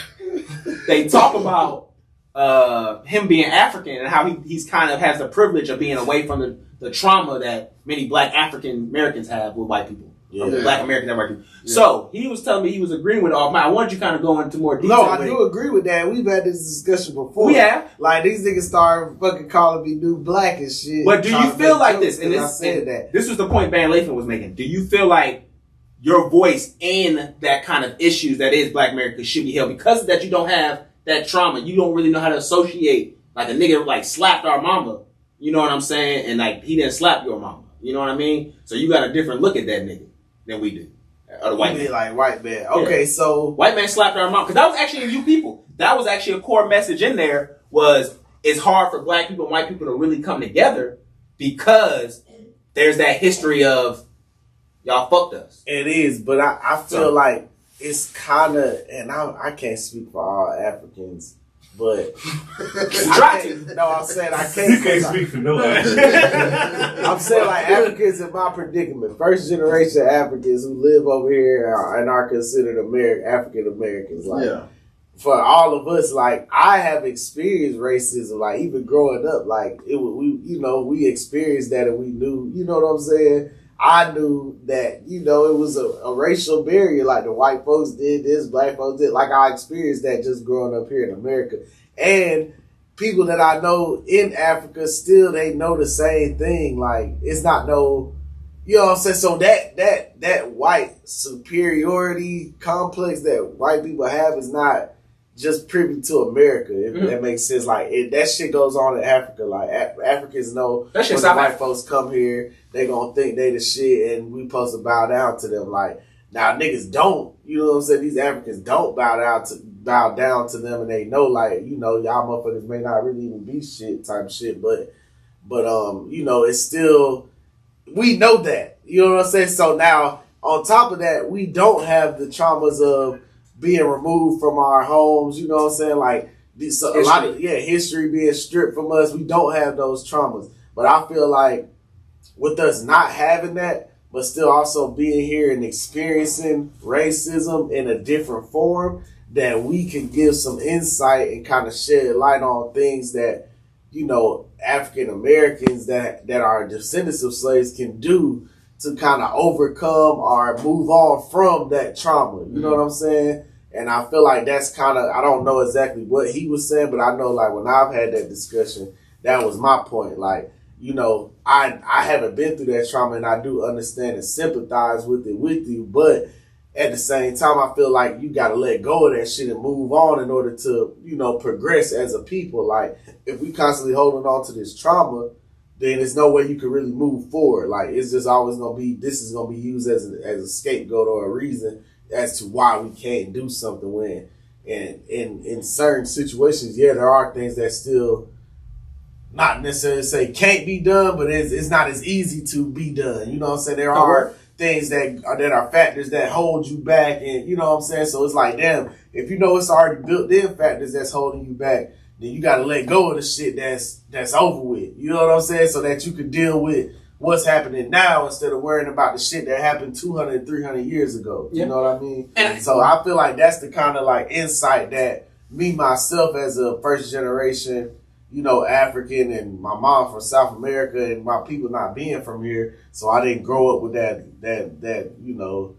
they talk about him being African and how he's kind of has the privilege of being away from the trauma that many Black African Americans have with white people. Black Americans and white people. Yeah. So he was telling me he was agreeing with all. I wanted you kind of go into more detail. No, I do agree with that. We've had this discussion before. We have. Like these niggas start fucking calling me new black and shit. But do you feel like this? And I said that. This was the point Van Lathan was making. Do you feel like your voice in that kind of issues that is Black America should be held because of that? You don't have that trauma. You don't really know how to associate like a nigga like slapped our mama. You know what I'm saying? And like he didn't slap your mama. You know what I mean? So you got a different look at that nigga than we do. Or the white man. Like white man. Okay, so white man slapped our mom. Because that was actually you people. That was actually a core message in there was it's hard for Black people and white people to really come together because there's that history of y'all fucked us. It is, but I feel like it's kind of, and I can't speak for all Africans, but I'm saying I can't. You can't speak for no Africans. I'm saying like Africans in my predicament, first generation Africans who live over here and are considered African Americans. Like for all of us, like I have experienced racism, like even growing up, like we experienced that and we knew, you know what I'm saying? I knew that, it was a racial barrier, like the white folks did this, Black folks did. Like I experienced that just growing up here in America. And people that I know in Africa still, they know the same thing. Like it's not no, you know what I'm saying? So that white superiority complex that white people have is not just privy to America, if that makes sense. Like that shit goes on in Africa. Like Africans know when the white folks come here, they gonna think they the shit, and we supposed to bow down to them. Like now, niggas don't. You know what I'm saying? These Africans don't bow down to them, and they know, like y'all motherfuckers may not really even be shit type shit, but it's still we know that. You know what I'm saying? So now on top of that, we don't have the traumas of being removed from our homes, you know what I'm saying? Like a lot of history being stripped from us. We don't have those traumas. But I feel like with us not having that, but still also being here and experiencing racism in a different form, that we can give some insight and kind of shed light on things that, you know, African Americans that are descendants of slaves can do to kind of overcome or move on from that trauma. You know what I'm saying? And I feel like that's kind of, I don't know exactly what he was saying, but I know like when I've had that discussion, that was my point. Like, you know, I haven't been through that trauma and I do understand and sympathize with it with you, but at the same time, I feel like you got to let go of that shit and move on in order to, you know, progress as a people. Like, if we constantly holding on to this trauma, then there's no way you can really move forward. Like, it's just always going to be, this is going to be used as a scapegoat or a reason as to why we can't do something when, and in certain situations, yeah, there are things that still not necessarily say can't be done, but it's not as easy to be done. You know what I'm saying? There are things that are factors that hold you back, and you know what I'm saying? So it's like, damn, if you know it's already built in factors that's holding you back, then you got to let go of the shit that's over with. You know what I'm saying? So that you can deal with what's happening now instead of worrying about the shit that happened 200, 300 years ago. You know what I mean? And so I feel like that's the kind of like insight that me, myself, as a first generation, you know, African, and my mom from South America, and my people not being from here, so I didn't grow up with that you know,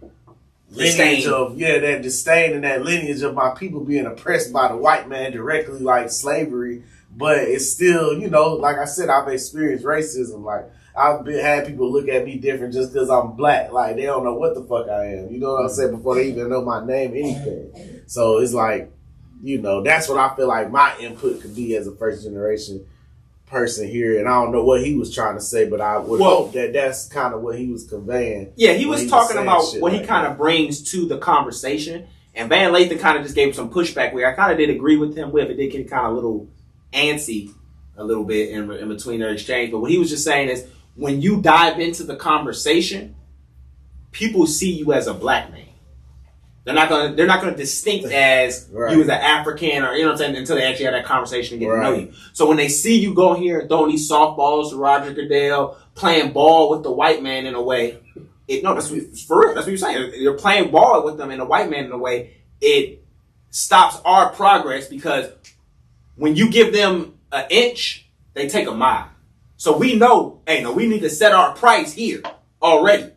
lineage of that disdain and that lineage of my people being oppressed by the white man directly, like slavery. But it's still, you know, like I said, I've experienced racism. Like, I've had people look at me different just because I'm black. Like, they don't know what the fuck I am. You know what I'm saying? Before they even know my name, anything. So it's like, you know, that's what I feel like my input could be as a first generation person here. And I don't know what he was trying to say, but I would hope that that's kind of what he was conveying. Yeah, he was talking about what he kind of brings to the conversation. And Van Lathan kind of just gave some pushback where I kind of did agree with him with. It did get kind of a little antsy a little bit in between their exchange. But what he was just saying is when you dive into the conversation, people see you as a black man. They're not gonna distinct as you as an African, or you know what I'm saying, until they actually have that conversation and get to know you. So when they see you go here and throwing these softballs to Roger Goodell, playing ball with the white man in a way, that's for real. That's what you're saying. You're playing ball with them and the white man in a way. It stops our progress because when you give them an inch, they take a mile. So we know, we need to set our price here already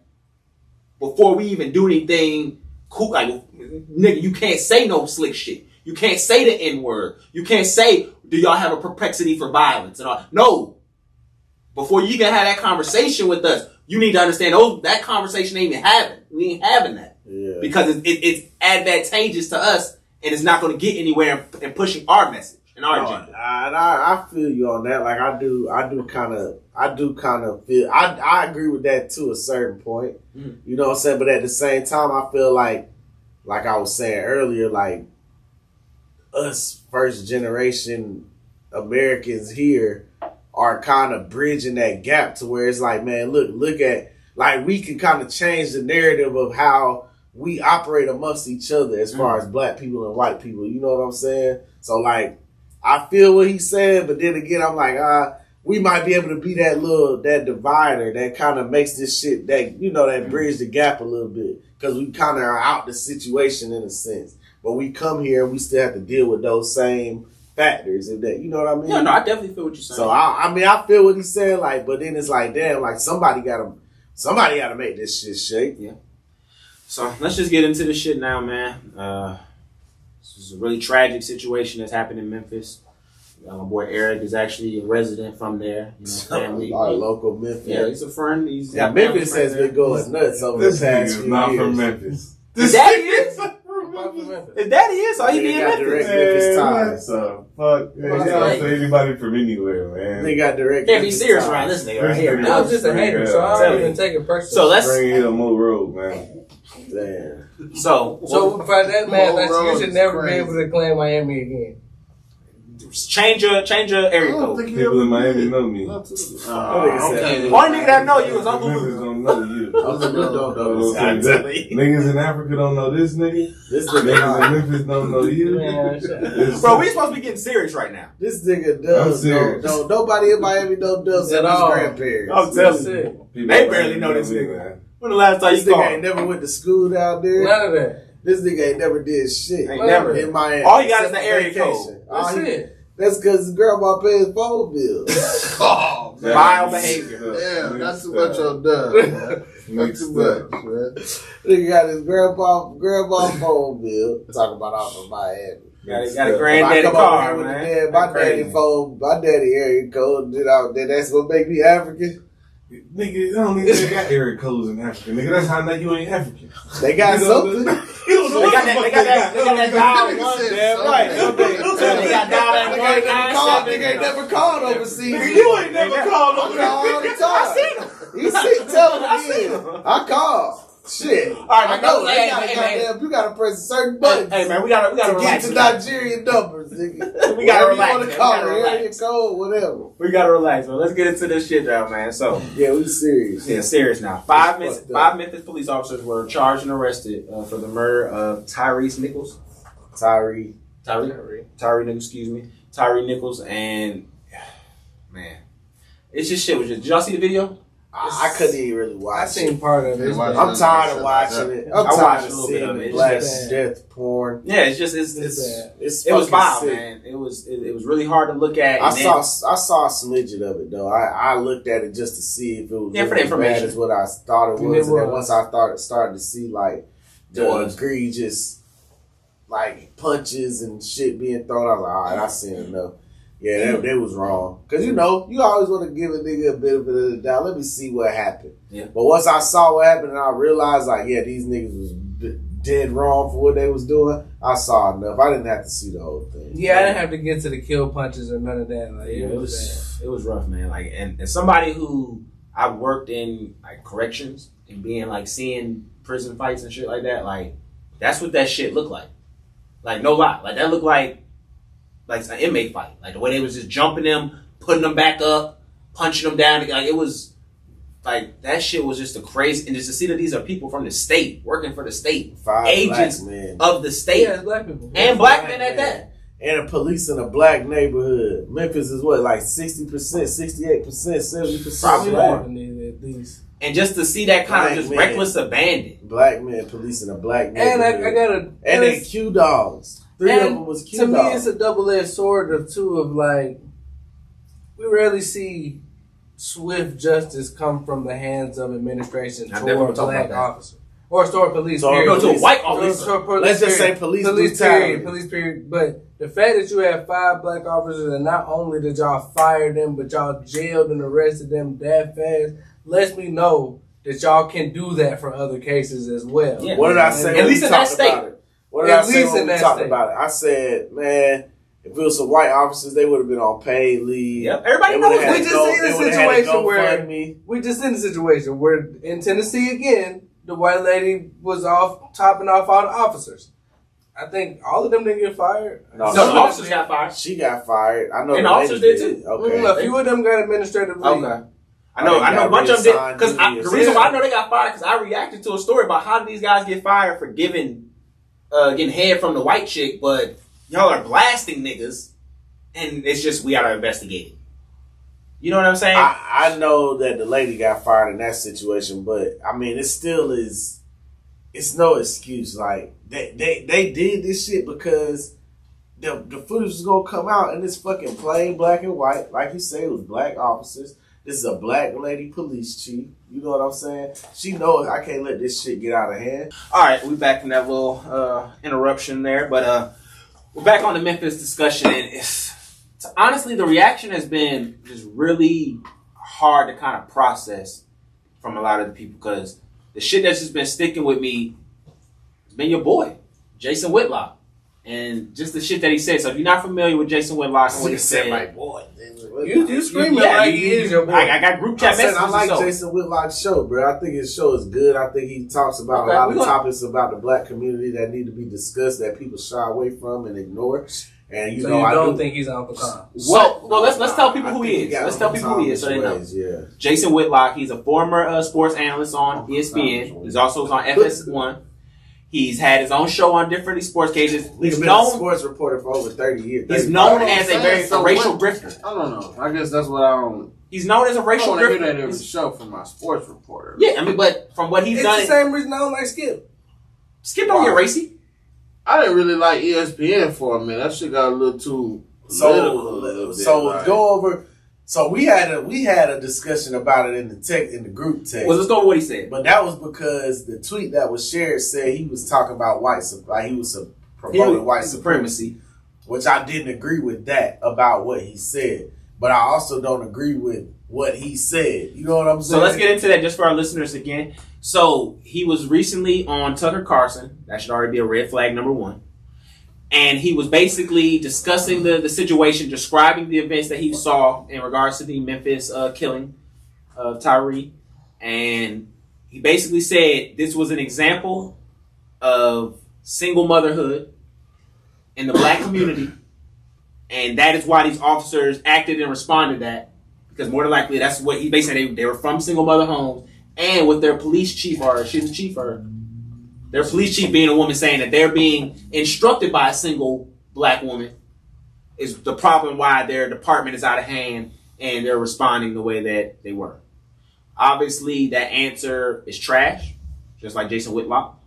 before we even do anything. Cool, like, nigga, you can't say no slick shit. You can't say the N-word. You can't say, do y'all have a propensity for violence and all? No. Before you can have that conversation with us, you need to understand, that conversation ain't even having. We ain't having that. Yeah. Because it's advantageous to us, and it's not going to get anywhere in pushing our message and our agenda. And I feel you on that. Like, I do kind of feel, I agree with that to a certain point. Mm-hmm. You know what I'm saying? But at the same time, I feel like I was saying earlier, like, us first generation Americans here are kind of bridging that gap to where it's like, man, look at, like, we can kind of change the narrative of how we operate amongst each other as far as black people and white people. You know what I'm saying? So, like, I feel what he's saying, but then again, I'm like, we might be able to be that divider that kind of makes this shit, that bridge the gap a little bit, because we kind of are out the situation in a sense. But we come here and we still have to deal with those same factors, and that, you know what I mean? No, I definitely feel what you're saying. So I feel what he's saying, like, but then it's like, damn, like somebody gotta make this shit shake. Yeah. So let's just get into this shit now, man. This is a really tragic situation that's happened in Memphis. My boy Eric is actually a resident from there. You know, family. Our local Memphis. Yeah, he's a friend. Memphis has been going nuts over the past few not years. From Memphis. Is that is? If that is, all he be in Memphis. Memphis ties. So fuck. Man, you don't say anybody from anywhere, man. They got direct. Can't be serious around this nigga right here. I was just a hater, so I don't even take it personally. So let's bring it on Mo Road, man. Damn. So for that man, you should never be able to claim Miami again. Change your area code. People in Miami know me. Okay. One nigga that know you is Uncle Luke. Luke. Don't know you. Uncle Luke don't know this. Niggas in Africa don't know this nigga. Niggas in Memphis don't know you. Bro, we supposed to be getting serious right now. This nigga does. Nobody in Miami does at his grandparents. I'm telling you. They barely know this nigga. When the last time you called? This nigga ain't never went to school down there. None of that. This nigga ain't never did shit. Ain't never. In Miami. All he got is the area code. That's it. That's because his grandma paid his phone bill. Oh, man. Vile behavior. Damn, that's too much on done, man. That's too much, man. Nigga got his grandma phone bill. Talking about out from Miami. Got a granddaddy car, man. My daddy area code. Then that's what make me African. Nigga, I don't even got area codes in Africa. Nigga, that's how I know you ain't African. They got something. They got that dial one. Damn Right. They got dial that Nigga ain't never called overseas. Nigga, you ain't never called I over call all the time. I seen him. He sit telling me again. I call. Shit. All right, I know. hey, You gotta press a certain button. Hey man, we gotta to get relax. to Nigerian numbers, nigga. We gotta relax. You want to Man. call We gotta it area relax. code, whatever. We gotta relax, man. Let's get into this shit now, man. So Yeah, we serious. yeah, serious now. Five Memphis police officers were charged and arrested for the murder of Tyree Nichols, and man, it's just shit. Did y'all see the video? I couldn't even really watch I seen part of it. I'm tired of watching it. I'm I tired watched of a little bit of seeing it. black It's death porn. Yeah, it's bad. It's it was fucking vile, sick. man. It was really hard to look at. I saw a smidgen of it though. I looked at it just to see if it was Yeah, for the as bad information. as what I thought it And was. it And then was. once I started to see like the It was. egregious like punches and shit being thrown, I was like, all right, I seen enough. Yeah, that was wrong. Cause you always want to give a nigga a bit of the doubt. Let me see what happened. Yeah. But once I saw what happened and I realized like, yeah, these niggas was dead wrong for what they was doing, I saw enough. I didn't have to see the whole thing. Yeah, I didn't have to get to the kill punches or none of that. Like, Yeah, it was rough, man. Like, and somebody who I worked in like corrections and being like seeing prison fights and shit like that, like that's what that shit looked like. Like no lie, like that looked like an inmate fight. Like the way they was just jumping them, putting them back up, punching them down. Like it was like that shit was just a crazy. And just to see that these are people from the state working for the state, 5 agents black men. of the state, Yeah, it's black people. and black men at that. And the police in a black neighborhood. Memphis is what, like 60%, 68%, 70%. Probably black. more. At least. And just to see that kind of just man. reckless abandon. Black men policing a black And neighborhood. I gotta. And they Q dogs. 3 of them was Q to dogs. me, it's a double-edged sword of like, we rarely see swift justice come from the hands of administration I never toward talk black about that. officers. Or toward police, So, period. No, to a white Or officer. police Let's just period. say police Police brutality. period. Police period. But the fact that you have 5 black officers and not only did y'all fire them, but y'all jailed and arrested them that fast, lets me know that y'all can do that for other cases as well. Yeah. What did I say At when least we in that talked state. about it? What did At I say least when in we that talked state. about it? I said, man, if it was some white officers, they would have been on paid leave. Yep, everybody They knows. would've had We to just go- seen a they would've had to situation go where- fund me. We just in a situation where in Tennessee again, the white lady was topping off all the officers. I think all of them didn't get fired. No, No, the officers got fired. She got fired. I know And the the officers lady did too. Okay. A few of them got administrative leave. Okay. I know a bunch of them did. Because the reason why I know they got fired, because I reacted to a story about how did these guys get fired for getting head from the white chick, but y'all are blasting niggas, and it's just, we gotta investigate it. You know what I'm saying? I know that the lady got fired in that situation, but I mean, it still is. It's no excuse. Like they did this shit because the footage was gonna come out and it's fucking plain black and white. Like you say, it was black officers. This is a black lady police chief. You know what I'm saying? She knows I can't let this shit get out of hand. All right, we back from that little interruption there, but we're back on the Memphis discussion, and honestly, the reaction has been just really hard to kind of process from a lot of the people, because the shit that's just been sticking with me has been your boy, Jason Whitlock, and just the shit that he said. So if you're not familiar with Jason Whitlock and what he said, my boy. You screaming like he is your boy. I got group chat messages. I like so. Jason Whitlock's show, bro. I think his show is good. I think he talks about Okay, a lot we of gonna- topics about the black community that need to be discussed that people shy away from and ignore. And you So know, you I don't think he's Uncle Tom? Well, let's tell people who I he think is. got Let's tell people who he is so they know. ways, yeah. Jason Whitlock, he's a former sports analyst on ESPN. He's also on FS1. He's had his own show on different sports cages. He's been a sports reporter for over 30 years. He's 30 known years. as a racial grifter. I don't know. I guess that's what I don't. He's known as a I racial want to hear that grifter. every show from my sports reporter. Yeah, I mean, but from what he's It's done, the same reason I don't like Skip. Skip don't get racy. I didn't really like ESPN for a minute. That shit got a little too political. So go over. So we had a discussion about it in the group text. Well, let's go with what he said. But that was because the tweet that was shared said he was talking about he was promoting white supremacy, which I didn't agree with that about what he said. But I also don't agree with what he said. You know what I'm saying? So let's get into that just for our listeners again. So he was recently on Tucker Carlson. That should already be a red flag number one. And he was basically discussing the situation, describing the events that he saw in regards to the Memphis killing of Tyree. And he basically said this was an example of single motherhood in the black community. And that is why these officers acted and responded to that. Because more than likely, that's what he basically said. They were from single mother homes. And with their police chief, or she's the chief, or their police chief being a woman saying that they're being instructed by a single black woman is the problem why their department is out of hand and they're responding the way that they were. Obviously, that answer is trash, just like Jason Whitlock.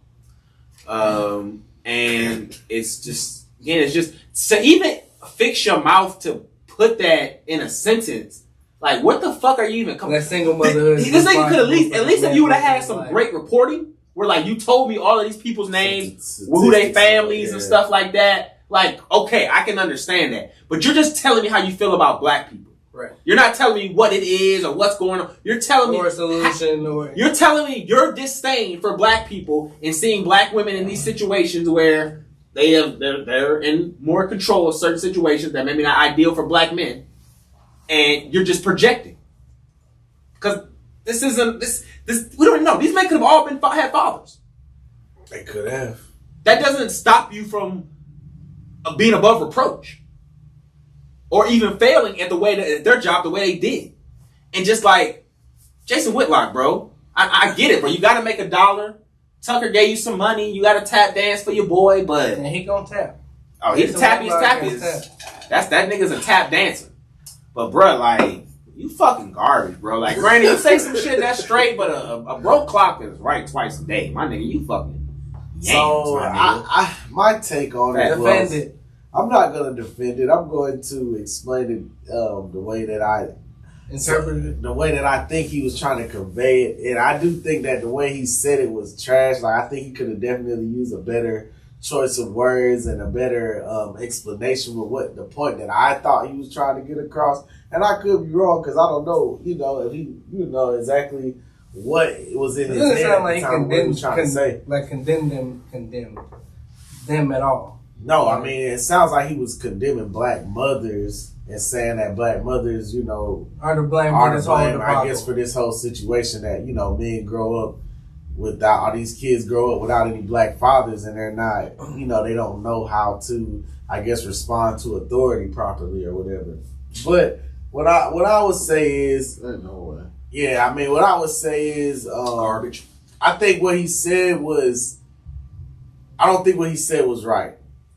And it's just, again, it's just, so even fix your mouth to put that in a sentence. Like, what the fuck are you even coming? That single motherhood. This nigga could at least if you would have had some great reporting, where like you told me all of these people's names, who they families and stuff like that. Like, okay, I can understand that. But you're just telling me how you feel about black people. Right. You're not telling me what it is or what's going on. You're telling me a solution. You're telling me your disdain for black people and seeing black women in these situations where they're in more control of certain situations that maybe not ideal for black men. And you're just projecting. Because this isn't, this we don't know. These men could have all had fathers. They could have. That doesn't stop you from being above reproach. Or even failing at their job the way they did. And just like, Jason Whitlock, bro. I get it, bro. You got to make $1. Tucker gave you some money. You got to tap dance for your boy, but... And he gonna tap. Oh, he's tappy. That nigga's a tap dancer. But, bro, like, you fucking garbage, bro. Like, granted, you say some shit that's straight, but a broke clock is right twice a day. My nigga, you fucking yams, So, my take on it was... Defend it. I'm not going to defend it. I'm going to explain it the way that I... Interpret it. The way that I think he was trying to convey it. And I do think that the way he said it was trash. Like, I think he could have definitely used a better choice of words and a better explanation with what the point that I thought he was trying to get across. And I could be wrong because I don't know, if he, exactly what was in his head sound like at the time, what he was trying to say. Like condemn them at all. No, I mean, it sounds like he was condemning black mothers and saying that black mothers, are to blame for this whole debacle. I guess for this whole situation that, men grow up without, all these kids grow up without any black fathers and they're not, they don't know how to, I guess, respond to authority properly or whatever. But what I would say is, no way. Yeah, I mean, what I would say is, garbage. I think what he said was, I don't think what he said was right.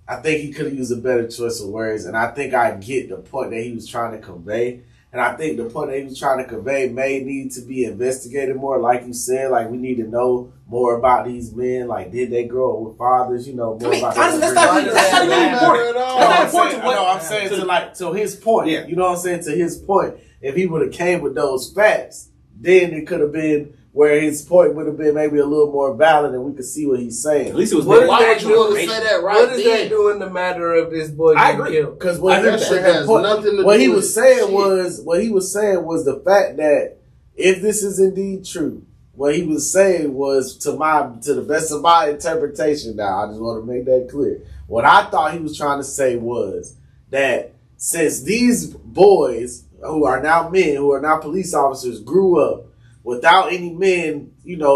I think he could have used a better choice of words, and I think I get the point that he was trying to convey. And I think the point that he was trying to convey may need to be investigated more. Like you said, like we need to know more about these men. Like, did they grow up with fathers? More about that's not even important. That's not important. I'm saying to his point. Yeah. You know what I'm saying? To his point. If he would have came with those facts, then it could have been where his point would have been maybe a little more valid and we could see what he's saying. At least it was What Why would you want to say that right What does then? that do in the matter of this boy I getting agree. killed? Because That shit has nothing to do what he with was saying shit. was the fact that if this is indeed true, what he was saying was to the best of my interpretation. Now I just want to make that clear. What I thought he was trying to say was that since these boys who are now men, who are now police officers, grew up without any men, male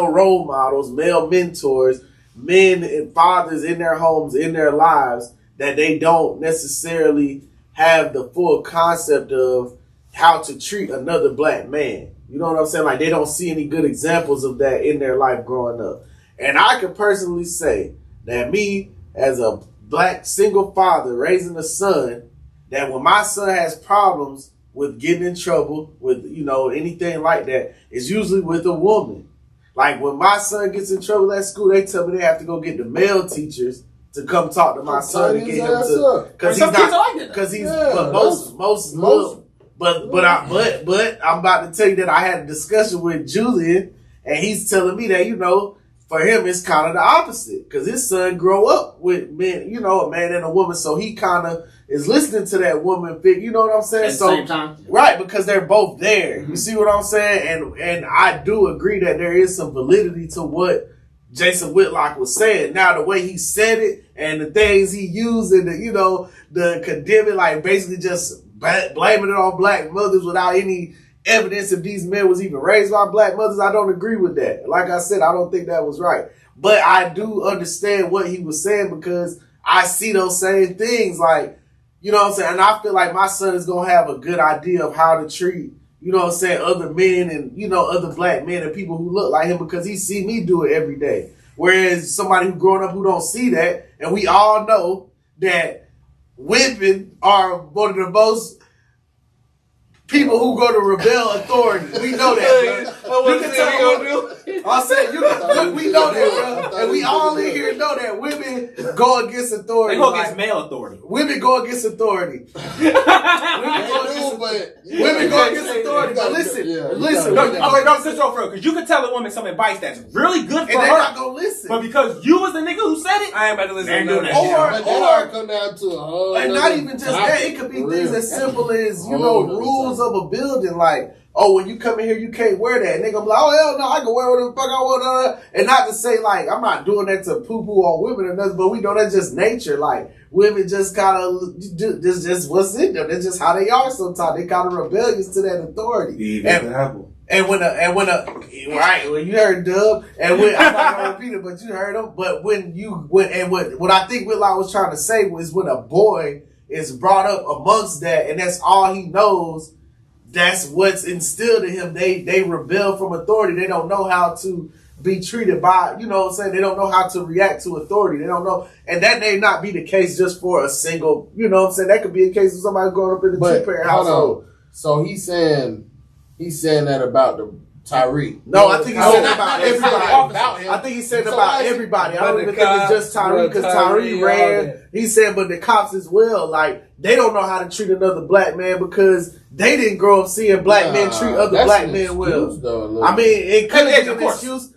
role models, male mentors, men and fathers in their homes, in their lives, that they don't necessarily have the full concept of how to treat another black man. You know what I'm saying? Like, they don't see any good examples of that in their life growing up. And I can personally say that me, as a black single father raising a son, that when my son has problems with getting in trouble, with, anything like that, it's usually with a woman. Like when my son gets in trouble at school, they tell me they have to go get the male teachers to come talk to my son and get him to, because he's not, because he's, but but I'm about to tell you that I had a discussion with Julian, and he's telling me that, you know, for him it's kind of the opposite, because his son grow up with men, you know, a man and a woman, so he kind of is listening to that woman figure, you know what I'm saying? At the same time. Right, because they're both there. You see what I'm saying? And I do agree that there is some validity to what Jason Whitlock was saying. Now, the way he said it and the things he used and the, you know, the condemning, like basically just blaming it on black mothers without any evidence if these men was even raised by black mothers, I don't agree with that. Like I said, I don't think that was right. But I do understand what he was saying, because I see those same things, like, you know what I'm saying? And I feel like my son is going to have a good idea of how to treat, you know what I'm saying, other men and, you know, other black men and people who look like him, because he see me do it every day. Whereas somebody who growing up who don't see that, and we all know that women are one of the most people who go to rebel authority. We know that, bro. You can tell I said, we know that, bro. And we all in here know that women go against authority. They go against male authority. Women go against authority. Women go against authority. But listen. Don't sit your throat, because you can tell a woman some advice that's really good for her. And they're not going to listen. But because you was the nigga who said it, I ain't about to listen to that. Or come down to a whole and not even just that. It could be things as simple as, you know, rules of a building, like, oh, when you come in here, you can't wear that. And they gonna be like, oh, hell no, I can wear whatever the fuck I want. And not to say, like, I'm not doing that to poo-poo on women or nothing, but we know that's just nature. Like, women just kind of, just what's in them. That's just how they are sometimes. They kind of rebellious to that authority. And when you heard Dub, and when, I'm not gonna repeat it, but you heard him. But what I think Whitlock was trying to say was, when a boy is brought up amongst that, and that's all he knows, that's what's instilled in him. They rebel from authority. They don't know how to be treated by, you know what I'm saying? They don't know how to react to authority. They don't know. And that may not be the case just for a single, you know what I'm saying? That could be a case of somebody growing up in a two-parent household. So he's saying that about the Tyreek. No, I think he said that about everybody. I think he said about everybody. I don't even think it's just Tyreek, because Tyreek ran. He said, but the cops as well, like, they don't know how to treat another black man because they didn't grow up seeing black men treat other black men well. Though, I mean, it could be an excuse.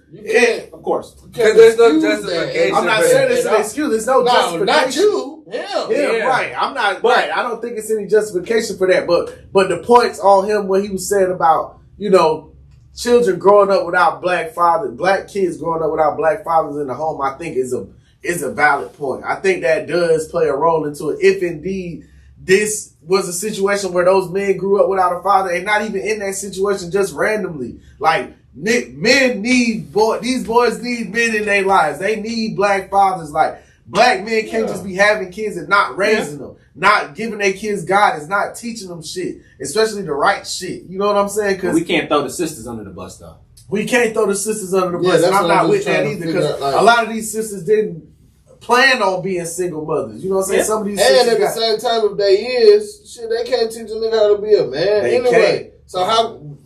Of course. Because there's no justification. I'm not saying it's an excuse. There's no justification. Not you. Yeah, right. I'm not right. I don't think it's any justification for that. But the points on him, what he was saying about, you know, children growing up without black fathers, black kids growing up without black fathers in the home, I think is a valid point. I think that does play a role into it. If indeed this was a situation where those men grew up without a father, and not even in that situation, just randomly. Like, men need these boys need men in their lives. They need black fathers. Like, black men can't just be having kids and not raising them, not giving their kids guidance, not teaching them shit, especially the right shit. You know what I'm saying? Because we can't throw the sisters under the bus, though. We can't throw the sisters under the bus, and I'm not with that either, because a lot of these sisters didn't plan on being single mothers. You know what I'm saying? Some of these sisters, and at the same time, if they they can't teach a nigga how to be a man anyway. So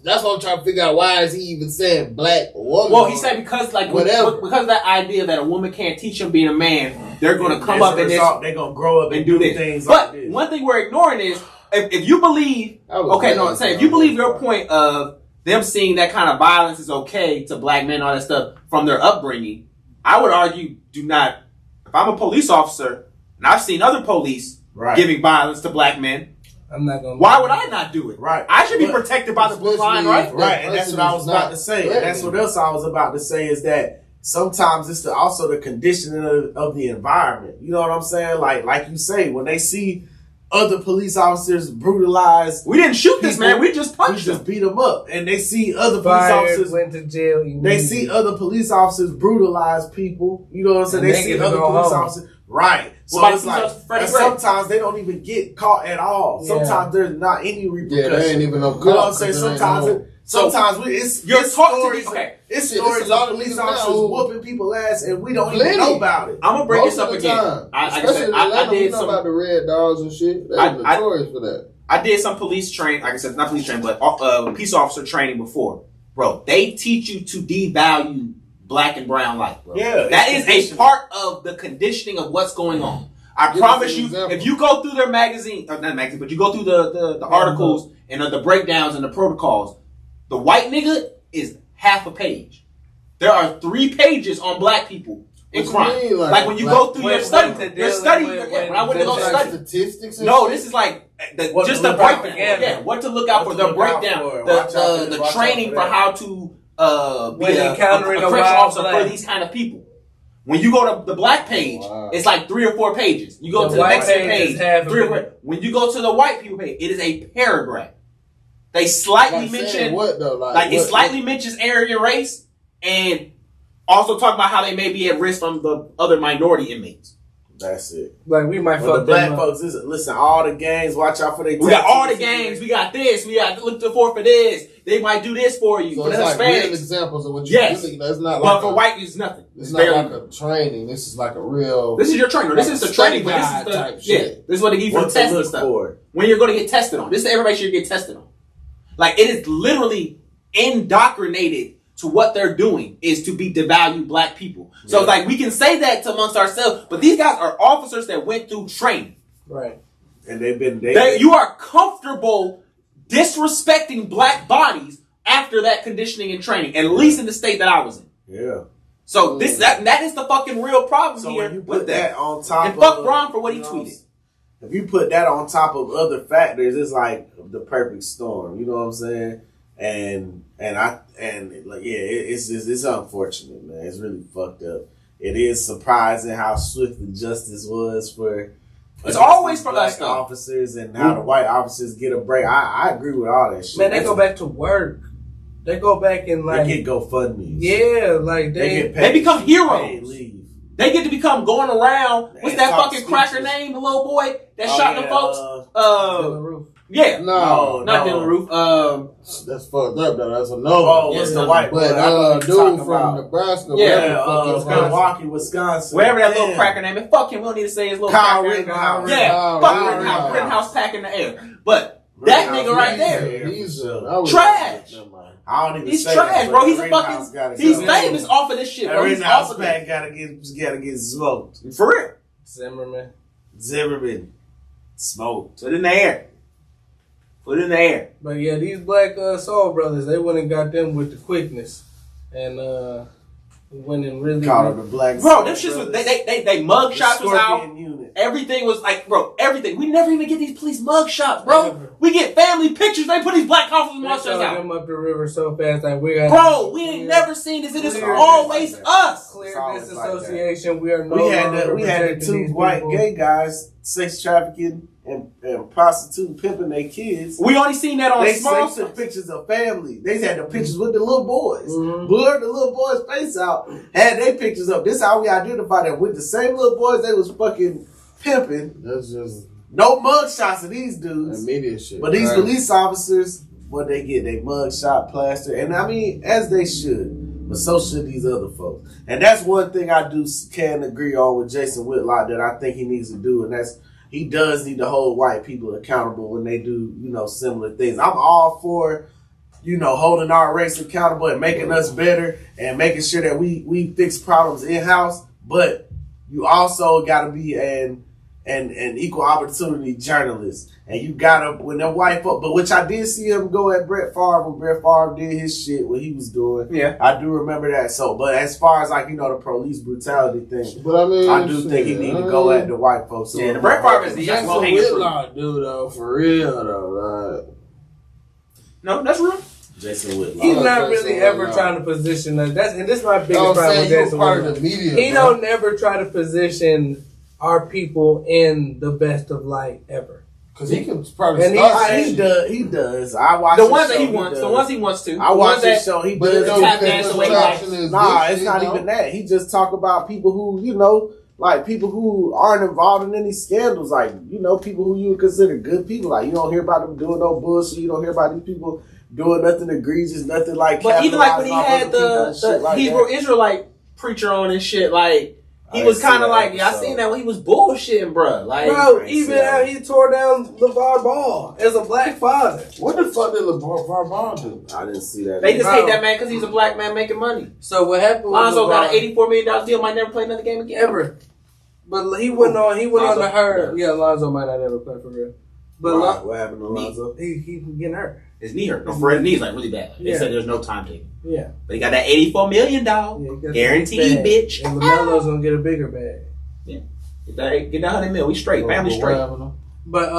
that's what I'm trying to figure out. Why is he even saying black woman? Well, he said because because of that idea that a woman can't teach him being a man, they're going to come up in this. They're going to grow up and do things like this. But one thing we're ignoring is if you believe, if you believe your point of them seeing that kind of violence is okay to black men, all that stuff from their upbringing, I would argue do not. If I'm a police officer and I've seen other police giving violence to black men, I'm not gonna. Why would I not do it? Right. I should be protected by the blue line, right? Right. And that's what I was about to say. And that's what else I was about to say is that sometimes it's also the conditioning of the environment. You know what I'm saying? Like you say, when they see other police officers brutalized. We didn't shoot this man. We just punched him. We just beat him up. And they see other police officers. Went to jail. They see other police officers brutalize people. You know what I'm saying? They see other police officers. Right. So it's like, and sometimes they don't even get caught at all. Yeah. Sometimes there's not any repercussion. Yeah, there ain't even no caught. You know what I'm saying? Sometimes it's stories. Okay. It's stories of police officers whooping people ass, and we don't even know about it. I'm gonna bring this up again. Especially in Atlanta, we know about the red dogs and shit. They're notorious for that. I did some police training, like I said, not police training, but peace officer training before. bro, they teach you to devalue black and brown life, bro. Yeah, that is a part of the conditioning of what's going on. I promise you, if you go through their magazine, or not magazine, but you go through the articles and the breakdowns and the protocols, the white nigga is half a page. There are 3 pages on black people in crime. Like when you go through your study, when I went to go study statistics. No, this is like just the breakdown. Yeah, what to look out for, the breakdown, the training for how to be a correctional officer for these kind of people. When you go to the black page, it's like 3 or 4 pages. You go to the Mexican page, 3 or 4. When you go to the white people page, it is a paragraph. They slightly mention what though? It slightly mentions arrogant race and also talk about how they may be at risk from the other minority inmates. That's it. Like we might fuck the black folks. Listen, all the gangs. Watch out for they. We got all the gangs. We got this. We got look for this. They might do this for you. So for it's the like Hispanics. real examples of what you really. That's not. But for white, it's nothing. It's not like a training. This is like a real. This is your training. This is the training. But this is This is what they give you for testing stuff. When you're going to get tested on. This is everybody should get tested on. Like it is literally indoctrinated to what they're doing is to be devalue black people. So like we can say that amongst ourselves, but these guys are officers that went through training. Right. And they've been you are comfortable disrespecting black bodies after that conditioning and training, at least in the state that I was in. Yeah. So that is the fucking real problem so here. When you put that on top and fuck Ron for what he tweeted. If you put that on top of other factors, it's like the perfect storm. You know what I'm saying? It's unfortunate, man. It's really fucked up. It is surprising how swift the justice was for. It's always for us, though. Officers and how the white officers get a break. I agree with all that shit. Man, they go back to work. They go back and like they get GoFundMes. Yeah, like they become heroes. They get to become going around. What's that fucking cracker name? The little boy that shot the folks. Yeah, no, not Dylan Roof. That's fucked up. Though. That's a no. Oh, what's the white boy? Dude from Nebraska. Milwaukee, Wisconsin. Wherever that little cracker name is. Fuck him. We don't need to say his little cracker name. Yeah, fuck Rittenhouse pack in the air. But that nigga right there, he's trash. I don't even He's say trash, that, bro. He's a fucking. He's famous off of this shit, bro. He's off of that. Gotta get smoked for real. Zimmerman, smoked. Put it in the air. Put it in the air. But yeah, these black Soul brothers, they went and got them with the quickness, and went and really called them the black. Bro, them shits was they mug shots was out. Unit. Everything was like, bro, everything. We never even get these police mug shots, bro. Never. We get family pictures. They put these black officers mug shots out. Them up the river so fast, like we ain't never seen this. It is always us. Clear disassociation. Like we are no we had the 2 white gay guys sex trafficking and prostituting, pimping their kids. We only seen that on small. They took pictures of family. They had the pictures with the little boys. Blurred the little boys' face out. Had their pictures up. This is how we identify them. With the same little boys they was fucking pimping. That's just no mug shots of these dudes. Immediate shit. But these police officers, what they get, they mug shot, plaster, and I mean, as they should. But so should these other folks. And that's one thing I can agree on with Jason Whitlock that I think he needs to do, and that's he does need to hold white people accountable when they do, similar things. I'm all for, holding our race accountable and making us better and making sure that we fix problems in-house. But you also got to be an equal opportunity journalist. And you got to, when them white folk, but which I did see him go at Brett Favre when Brett Favre did his shit, what he was doing. Yeah. I do remember that. So, but as far as the police brutality thing, but I mean, I do think he need to go at the white folks. Yeah, the Brett Favre is the Jason Whitlock dude, though, for real, though. No, that's real. Jason Whitlock. He's not really ever trying to position us. And this is my biggest problem with Jason Whitlock. He don't never try to position our people in the best of light ever. Because he can probably he does. I watch the ones that he wants. The ones he wants to. I watch his show. He does. Nah, it's not even that. He just talk about people who, like people who aren't involved in any scandals. Like, people who you would consider good people. Like, you don't hear about them doing no bullshit. You don't hear about these people doing nothing egregious, nothing like. But even like when he had the Hebrew Israelite preacher on and shit, like. he was kind of like, I seen that when he was bullshitting, bro. Like, bro, even how he tore down LeVar Ball as a black father. What the fuck did LeVar Ball do? I didn't see that. They just hate that man because he's a black man making money. So what happened? Lonzo got an $84 million deal. Might never play another game again ever. But he went on. He went on the hurt. Yeah, Lonzo might not ever play for real. But what happened to Lonzo? He getting hurt. His knee hurt. No, for his knee's like really bad. They said there's no timetable. Yeah. But he got that $84 million. Guaranteed, bitch. And LaMelo's gonna get a bigger bag. Yeah. Get that $100 million. We straight. Family straight. But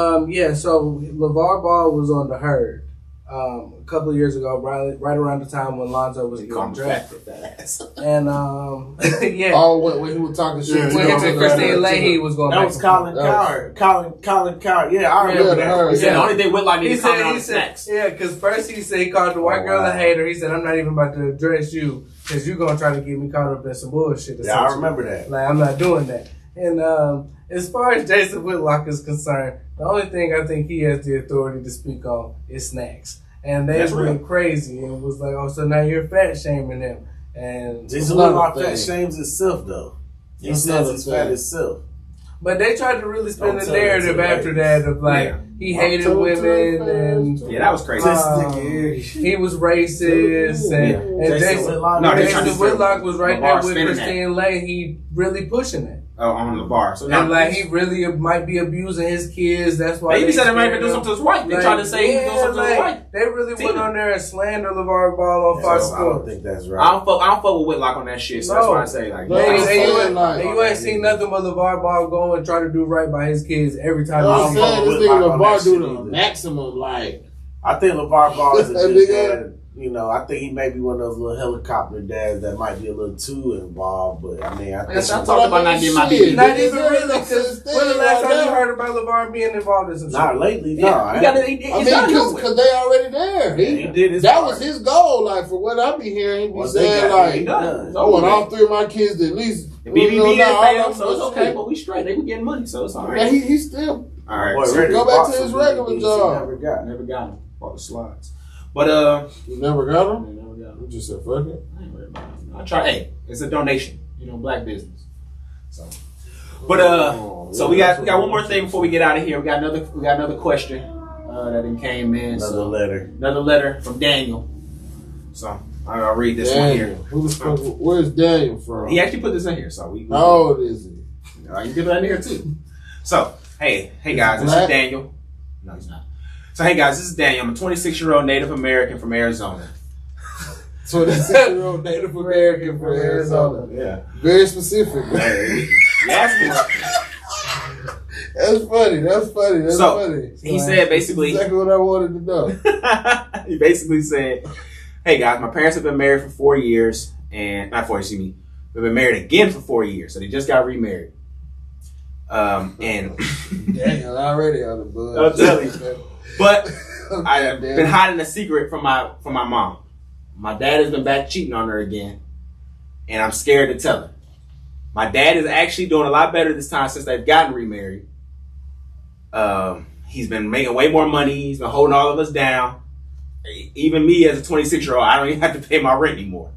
so LeVar Ball was on the herd a couple of years ago, right around the time when Lonzo was getting drafted. And yeah. Oh, when he was talking shit. When him and Christine Leahy was going. That was Colin Coward. Colin Coward. Yeah, I remember that. He said the only thing Whitlock needs to comment on the snacks. Yeah, because first he said he called the white girl a hater. He said, I'm not even about to address you because you're gonna try to get me caught up in some bullshit. Yeah, I remember that. Like, I'm not doing that. And as far as Jason Whitlock is concerned, the only thing I think he has the authority to speak on is snacks. And they went crazy and was like, oh, so now you're fat shaming him. And Jason Whitlock fat shames himself, though. He says he's fat himself. But they tried to really spin the narrative after that of like, he hated women and... Yeah, that was crazy. He was racist and Jason Whitlock was right there with Christine Leahy really pushing it. Oh, on the bar. So and like he really might be abusing his kids. That's why they said he might be doing something to his wife. They tried to say he was doing something to his wife. They really went on there and slandered LeVar Ball on Fox Sports. I don't think that's right. I don't fuck with Whitlock on that shit. So that's why I say like. You ain't seen nothing but LeVar Ball go and try to do right by his kids every time. I'm saying this nigga LeVar do the maximum. Like I think LeVar Ball is a good dad. You know, I think he may be one of those little helicopter dads that might be a little too involved, but I mean, I think I'm talking about not getting my baby. Not even really, because when the last time you heard about LeVar being involved in some shit? Not lately, no. I mean, because they already there. He did his that part. was his goal. Like, for what I be hearing, he be saying, like, I want all three of my kids to at least. BBB failed, so it's okay, but we straight. They were getting money, so it's all right. Yeah, he still. All right. So go back to his regular job. Never got him. Bought the slides. But, you never got him? You just said, fuck it. I ain't worried about it. I try. Hey, it's a donation. You know, black business. So, but so we got one more thing before we get out of here. We got another question that then came in. Another letter from Daniel. So I'll read this one here. Where's Daniel from? He actually put this in here. So we. How old is he? You get that in here too. So hey guys, this is Daniel. No, he's not. So hey guys, this is Daniel. I'm a 26-year-old Native American from Arizona. 26-year-old Native American from Arizona. Yeah. Very specific. That's funny. That's funny. He said basically exactly what I wanted to know. He basically said, hey guys, my parents have been married for 4 years and not 4 years, excuse me. They've been married again for 4 years, so they just got remarried. And Daniel already on the bud. I'll tell you. But I've been hiding a secret from my mom. My dad has been back cheating on her again, and I'm scared to tell her. My dad is actually doing a lot better this time since they've gotten remarried. He's been making way more money. He's been holding all of us down. Even me as a 26-year-old, I don't even have to pay my rent anymore.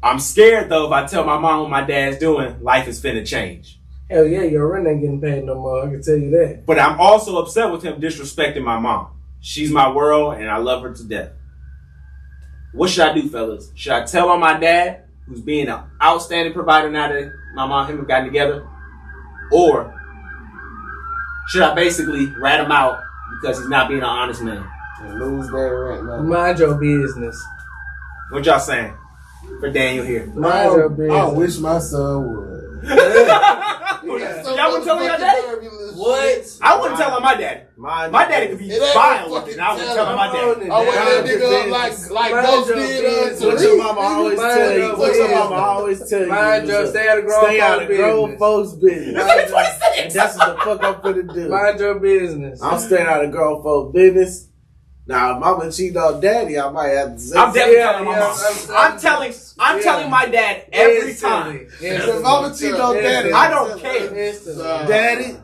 I'm scared, though, if I tell my mom what my dad's doing, life is finna change. Hell yeah, your rent ain't getting paid no more, I can tell you that. But I'm also upset with him disrespecting my mom. She's my world, and I love her to death. What should I do, fellas? Should I tell on my dad, who's being an outstanding provider now that my mom and him have gotten together? Or should I basically rat him out because he's not being an honest man? And lose that rent money. Mind your business. What y'all saying? For Daniel here. Mind your business. I wish my son would. Y'all wouldn't tell me your daddy? What? I wouldn't tell on my daddy. My daddy could be vile looking. I wouldn't tell on my daddy. I want that nigga like Ghost did. What your mama always tell you. What your mama always tell you. Mind your stay out of grown folks' business. That's what the fuck I'm finna do. Mind your business. I'm staying out of grown folks' business. Now, if mama cheat on daddy, I might have to say I'm definitely telling my mom. I'm telling my dad every time. If mama cheat on daddy, I don't care. Daddy,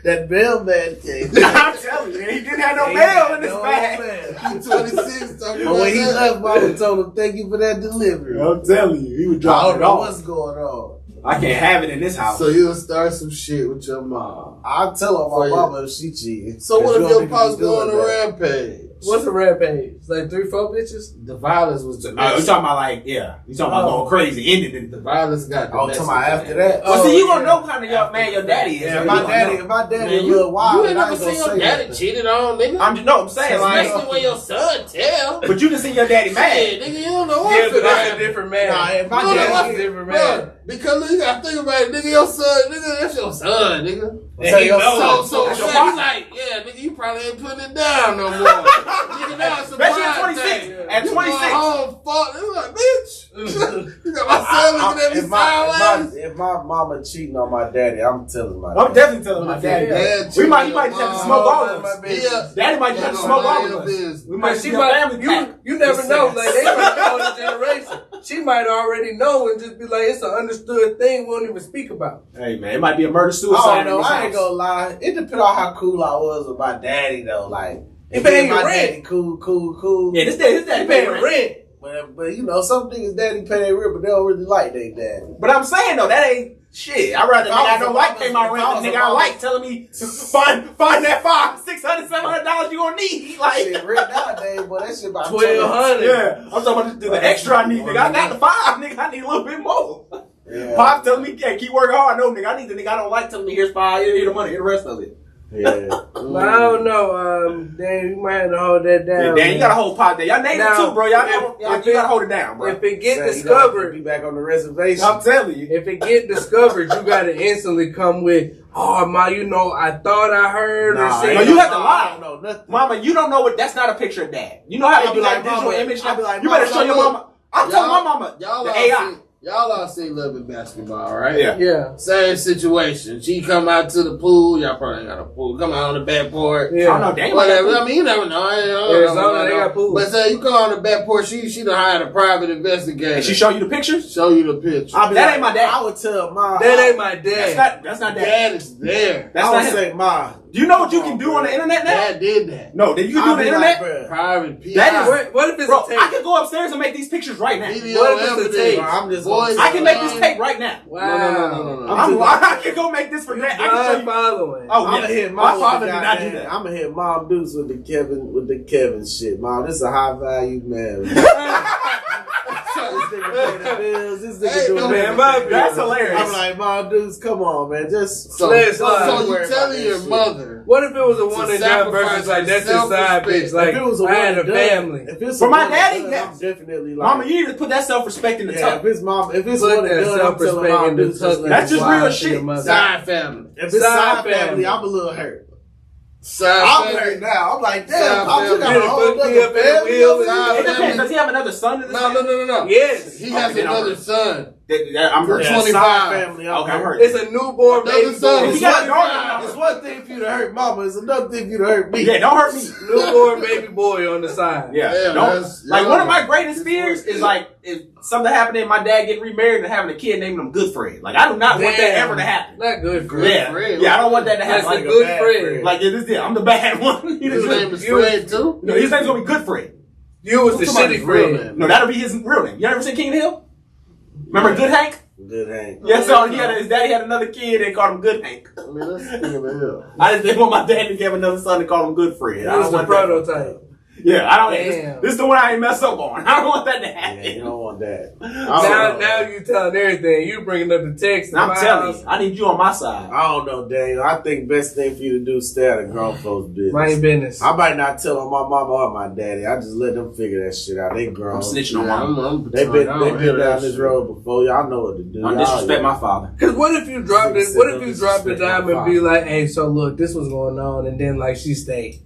that mailman came. I'm telling you, he didn't have no mail in his bag. 26. But when he left, mama told him, thank you for that delivery. I'm telling you, he was I dropping don't know what's going on. I can't have it in this house. So you'll start some shit with your mom. I'll tell her my mama if she cheating. So what if your pops go on a rampage? What's a rampage? Like 3-4 bitches? The violence was you talking about like, yeah. You talking about going crazy, ended it. The violence got the talking about after that. Well, see, you gonna know what kind of young man your daddy is. Yeah, if my daddy a little wild, you ain't never seen your daddy cheated on, nigga. I'm saying like, especially when your son tell. But you just see your daddy mad. Yeah, nigga, you don't know what. Yeah, but that's a different man. Nah, if my daddy's a different man. Because look, you gotta think about it, nigga. Your son, nigga, that's your son, nigga. So your son, So that's he your like, yeah, nigga, you probably ain't putting it down no more. Nigga, now it's a Especially at blind 26. thing. At You 26. going home, fuck. You like, bitch. You got my son looking at me sideways. if my mama cheating on my daddy, I'm telling my I'm daddy. definitely telling my daddy. Dad He might cheating just have to on smoke my all of mom, us. yeah. Daddy might just have to smoke all of us. We might But see she a might, family pack. you never know. Like, they might be older generation. She might already know and just be like, it's an understood thing we don't even speak about. Hey man, it might be a murder I suicide. don't know. in this I ain't house. gonna lie. It depends on how cool I was with my daddy, though. Like, He if paying my your rent. daddy cool. Yeah, his daddy They paying paying rent. rent. But you know, some niggas daddy pay their rent, but they don't really like their daddy. But I'm saying though, that ain't shit. I'd rather If nigga I I was don't a like mama- pay my if rent I than was a nigga I mama- like telling me find that $500, $600, $700 you gonna need. Like Shit, rent nowadays, boy, that shit about 1,200. yeah, I'm talking about the extra I need, nigga. I got the $5, nigga. I need a little bit more. Yeah. Pop telling me, yeah, keep working hard. No, nigga, I need the nigga I don't like telling me here's $5, here's the money, here's the rest of it. Yeah. But I don't know. Dan, you might have to hold that down. Yeah, Dan, you got a whole pot there. Y'all named it too, bro. You gotta hold it down, bro. If it get Say, discovered, be back on the reservation. I'm telling you. if it get discovered, you gotta instantly come with, oh ma, you know, I thought I heard Nah, or No, said. you have to I lie. don't know nothing. Mama, you don't know what, that's not a picture of dad. You know how I'll they be do like, that digital mama, image I'll now? be like, You better mama, show your look. mama. I'm telling my mama, Y'all the all AI. Y'all all seen Love and Basketball, right? Yeah. Yeah. Same situation. She come out to the pool. Y'all probably ain't got a pool. Come out on the back porch. Yeah. I don't know, damn. Whatever. I mean, you never know. Arizona, they got pools. But say you come on the back porch, she done hired a private investigator. And she show you the pictures? show you the picture. I'll be That like, ain't my dad. I would tell mom. That ain't my dad. That's not dad. Dad is there. That's I not would him. say, ma. Do you know what you can do on the internet now? Dad did that. No, that you can do I'll on the be internet? like, bruh, Private PI. That is- What if it's Bro, a tape? I can go upstairs and make these pictures right now. Video What if it's a evidence. tape? bro, I'm just Boys, gonna I can make this tape right now. Wow. No. I can go make this for that. I can show Blind you. following. Oh, I'm yeah. gonna hit My mom. father did not do that. I'm gonna hit Mom Dukes with the Kevin shit. Mom, this is a high value man. This nigga pay the bills. This nigga Hey, doing no, man, everything. That's hilarious. I'm like, Mom Dukes, come on, man. Just So Let's you worry telling about your that shit. mother. What if it was a one and done sacrifice versus like that's his self-respect. side bitch? Like if it was a I had a one and done, family. If it's For a my one and daddy, done, yes. I'm definitely like, Mama, you need to put that self-respect in the yeah. top. If it's Put one and that done, I'm telling self-respect Mom in the Dukes. tuck. That's just Wild real to shit. your mother. Side family. If it's Side side family, family. I'm a little hurt. Side I'm family. hurt now. I'm like, Side damn, I took out family. a whole Fuck me other up in the family. wheel over and here. It depends. Does he have another son? In this No. Yes. He has Okay, then I'm another hurt. son. I'm hurt. Yeah, 25. side family. Okay, I'm hurt. It's a newborn Another baby son. boy. He It's got a one, daughter. it's one thing for you to hurt mama. It's another thing for you to hurt me. Yeah, don't hurt me. Newborn baby boy on the side. Yeah, Yeah, don't. that's- Like y'all one of my like- greatest fears is like if something happened and my dad getting remarried and having a kid naming him Goodfriend. Like I do not want that Damn. ever to happen. Not good for Yeah, Fred. yeah, I don't want that to That's happen. a Like, good bad friend. friend. like yeah, this, I'm the bad one. He His the name good- is Fred too. No, his name's gonna be Goodfriend. You was the What's somebody's shitty real friend. name? No, that'll be his real name. You ever seen King of the Hill? Remember Good Hank? Good Hank. Yeah, so his daddy had another kid and called him Good Hank. I mean, that's King of the Hill. I just didn't want my dad to give another son to call him Goodfriend. He I was don't the want that. prototype. Yeah, I don't. Damn. This is the one I ain't mess up on. I don't want that to Yeah, happen. you don't want that. Now you telling everything. You bringing up the text. And I'm telling you, I need you on my side. I don't know, Daniel. I think best thing for you to do is stay out of grown folks' business. Mind business. I might not tell on my mama or my daddy. I just let them figure that shit out. They grown. I'm snitching on Yeah, mom. They been down this road before. Y'all know what to do. Don't Y'all- disrespect my father. Cause what if you dropped it? Nigga What said if you don't dropped the disrespect dime my and be father. like, "Hey, so look, this was going on," and then like she stayed.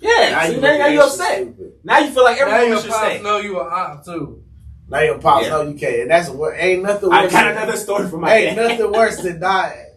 Yeah, Now see, you now looking you extra upset. stupid. Now you feel like Now everyone your should pops stay. know you a op too. Now your pops Yeah. know you can't. And that's what ain't nothing I worse. got another story for my Ain't dad. nothing worse than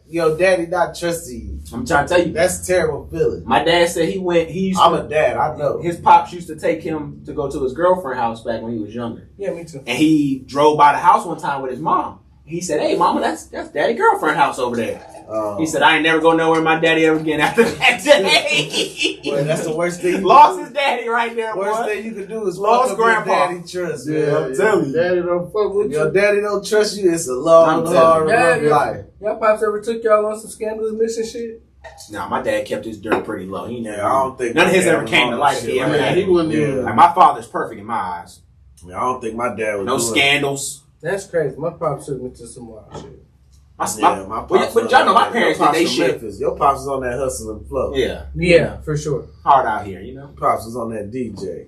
your daddy not trusting you. I'm trying to tell you. That's a terrible feeling. My dad said he used I'm to, a dad. I know. his pops used to take him to go to his girlfriend's house back when he was younger. Yeah, me too. And he drove by the house one time with his mom. He said, "Hey, mama, that's daddy girlfriend house over there." Oh. He said, "I ain't never gonna know where my daddy ever again after that day." Boy, that's the worst thing. Lost his daddy right there, Worst boy. thing you can do is Lost fuck up grandpa. your daddy trust. Yeah, Man. I'm telling you. Daddy don't fuck with If your you. daddy don't trust you, it's a long, I'm hard telling you. life. Y'all pops ever took y'all on some scandalous mission shit? Nah, my dad kept his dirt pretty low. He never. Yeah, I don't think none of my his dad ever was came on to that light. If shit he ever like had. He wasn't Yeah. even. Like my father's perfect in my eyes. I don't think my dad was No doing scandals. That's crazy. My pops took me to some wild shit. My But pops y'all know my was parents your did they pops shit. Memphis. Your pops was on that hustle and flow. Yeah, Yeah, for sure. hard out here, you know. Pops was on that DJ.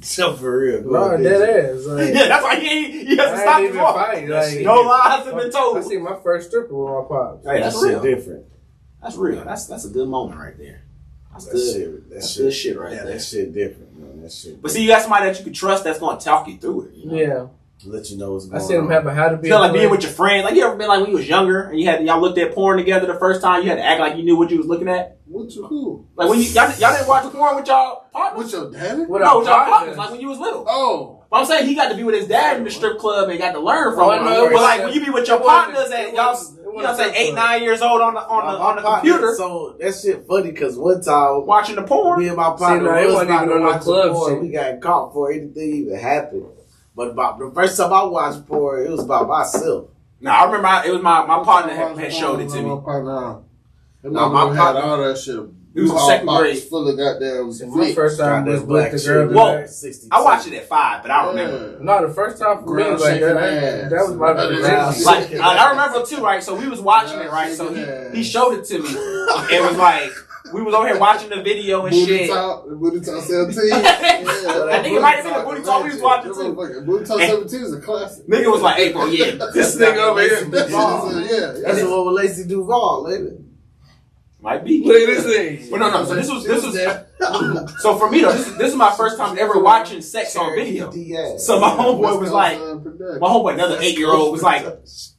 So for real, go Bro, ahead. dead ass. Like, Yeah, that's why he has to I stop ain't his even walk. fight. Like, No lies have been told. I seen my first stripper with my pops. Hey, That that's shit real. different. That's real. That's a good moment right there. That's That good. shit. That's good shit right Yeah, there. that shit different, man. That shit. But see, you got somebody that you can trust that's going to talk you through it. You know? Yeah. let you know what's going I on. seen him have a how to be Feel a like being player. with your friends. Like you ever been like when you was younger and y'all looked at porn together the first time. You had to act like you knew what you was looking at. What you who? Like when y'all didn't watch porn with y'all partners. With your daddy? With No, our with y'all partners. partners. Like when you was little. Oh. But I'm saying he got to be with his dad in the strip club and got to learn from Oh, I him. know. But like when you be with your It wasn't- partners and it y'all, wasn't- it you know, wasn't say 8, 9 years old on the partner- computer So that shit funny because one time watching the porn. me and my partner no, it was wasn't about even to on no watch club porn. shit. We got caught before anything even happened. But about the first time I watched porn, it was about myself. No, I remember it was my partner had showed it to me. My partner. No, My my had partner- all that shit. It was in All second box grade. full of goddamn See, my flicks. first time was Goddamn with black the shit. girl. Whoa. that- 62. I watched it at 5, but I don't remember. Yeah. No, the first time for me, Girl like shaking that ass. was my That is virginity. awesome. Like I remember too, right? So we was watching it, right? So he showed it to me. It was like we was over here watching the video and Booty shit. Talk, Booty Talk 17. I think it might have been the Booty Talk we was watching too. Booty Talk 17 is a classic. Nigga was like, "Hey, bro, yeah, This nigga over here. Yeah. That's the one with Lacey Duval, later. might be." Look at this thing. Well, no. So this was so for me though. This is my first time ever watching sex on video. So my homeboy was like, my homeboy, another 8-year-old, was like,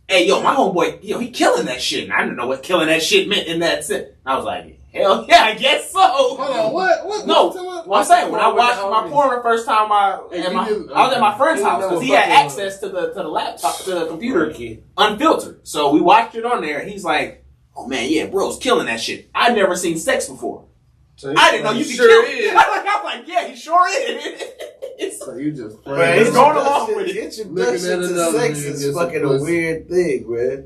"Hey, yo, my homeboy, he killing that shit." And I didn't know what killing that shit meant in that sense. And I was like, "Hell yeah, I guess so." Hold on, what? No, What? well, I'm saying when I watched my porn the first time, I was at my friend's house because he had access to the laptop, to the computer, unfiltered. So we watched it on there. And he's like, "Oh man, yeah, bro's killing that shit. I'd never seen sex before. So I didn't know you could sure kill is. it." I'm like, "Yeah, he sure is." So you just Man, He's going along with it. Introduction Looking at to another sex nigga is get some fucking a pussy. weird thing, man.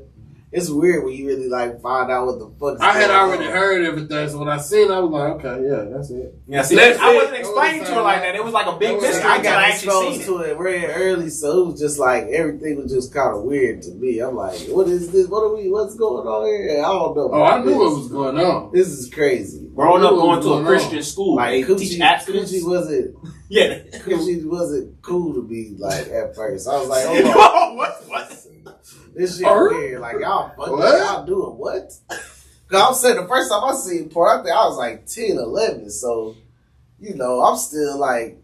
It's weird when you really like find out what the fuck. I had already heard everything, so when I seen it, I was like, okay, yeah, that's it. Yeah, see, That's I it. wasn't explaining to her like that. It was like a big mystery I until I got actually exposed seen it. to it real early, so it was just like everything was just kind of weird to me. I'm like, what is this? What's going on here? I don't know. Oh, I knew what was going on. This is crazy. Growing up What going was to a going Christian school, Like they teach abstinence. Coochie wasn't. Yeah. Coochie wasn't cool to me like at first. I was like, hold on. What? This shit Or? weird. Like y'all fucking, What? y'all doing what? Cause I'm saying the first time I seen porn, I think I was like 10, 11. So, you know, I'm still like,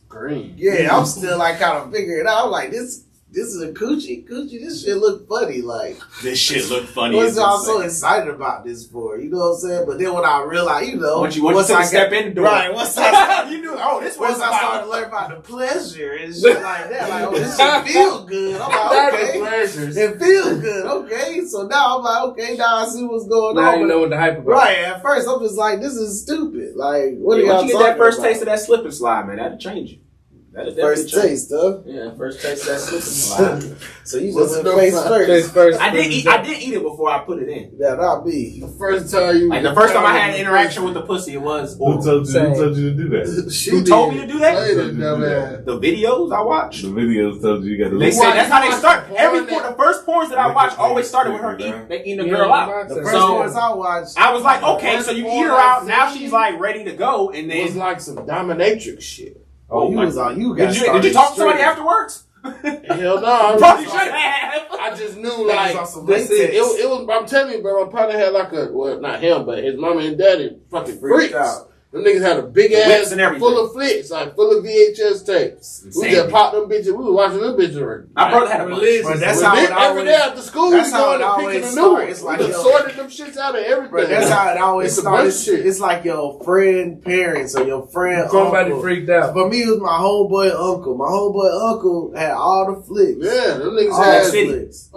Green. yeah, I'm still like kind of figuring it out. I'm like, this is a coochie. This shit look funny. Like, This shit looked funny. what's as y'all insane. so excited about this for? You know what I'm saying? But then when I realized, you know, Once you took a step in the door. right? Once I you knew, oh, this was once I started to learn about the pleasure and shit like that, like, oh, this shit feel good. I'm like, okay. pleasures. It feels good, okay. So now I'm like, okay, now I see what's going Now on. you know what the hype about. Right, at first I'm just like, this is stupid. Like, what are Yeah, y'all once you get that talking first about? taste of that slip and slide, man, that'll change you. That'll definitely First change. taste, huh? Yeah, first taste of that slip and slide. So you What's just the went face first- first. First, I did eat it before I put it in. Yeah, not me. The first time you... Like the first time I had an interaction with the pussy, it was Who told you to do that? She Who told me to do that? Played it, dumbass. the videos I watched. The videos told you got to They look. said that's how they start. Porn Every that- porn, the first porns that I watched always started with her eating the girl out. The first So- ones I watched, I was like, okay, so you eat her out. Now she's like ready to go, and It was then like some dominatrix shit. oh, you was on. You got did you talk to somebody afterwards? Hell no. Probably should have. I just knew, was like, on some this is, latex. it was, I'm telling you, bro, my partner had like a, well, not him, but his mama and daddy fucking freaked freaks. out. Them niggas had a big ass full of flicks, like full of VHS tapes. We just popped them bitches. We was watching them bitches. My brother had a religion. But that's how it every day after school, that's we how it going and always picking a new one. starts. Like, we sorted them shits out of everything. Bro, that's how it always starts. Shit. It's like your friend parents or your friend Somebody uncle. freaked out. For me, it was my homeboy uncle. My homeboy uncle had all the flicks. Yeah, them niggas All had the flicks.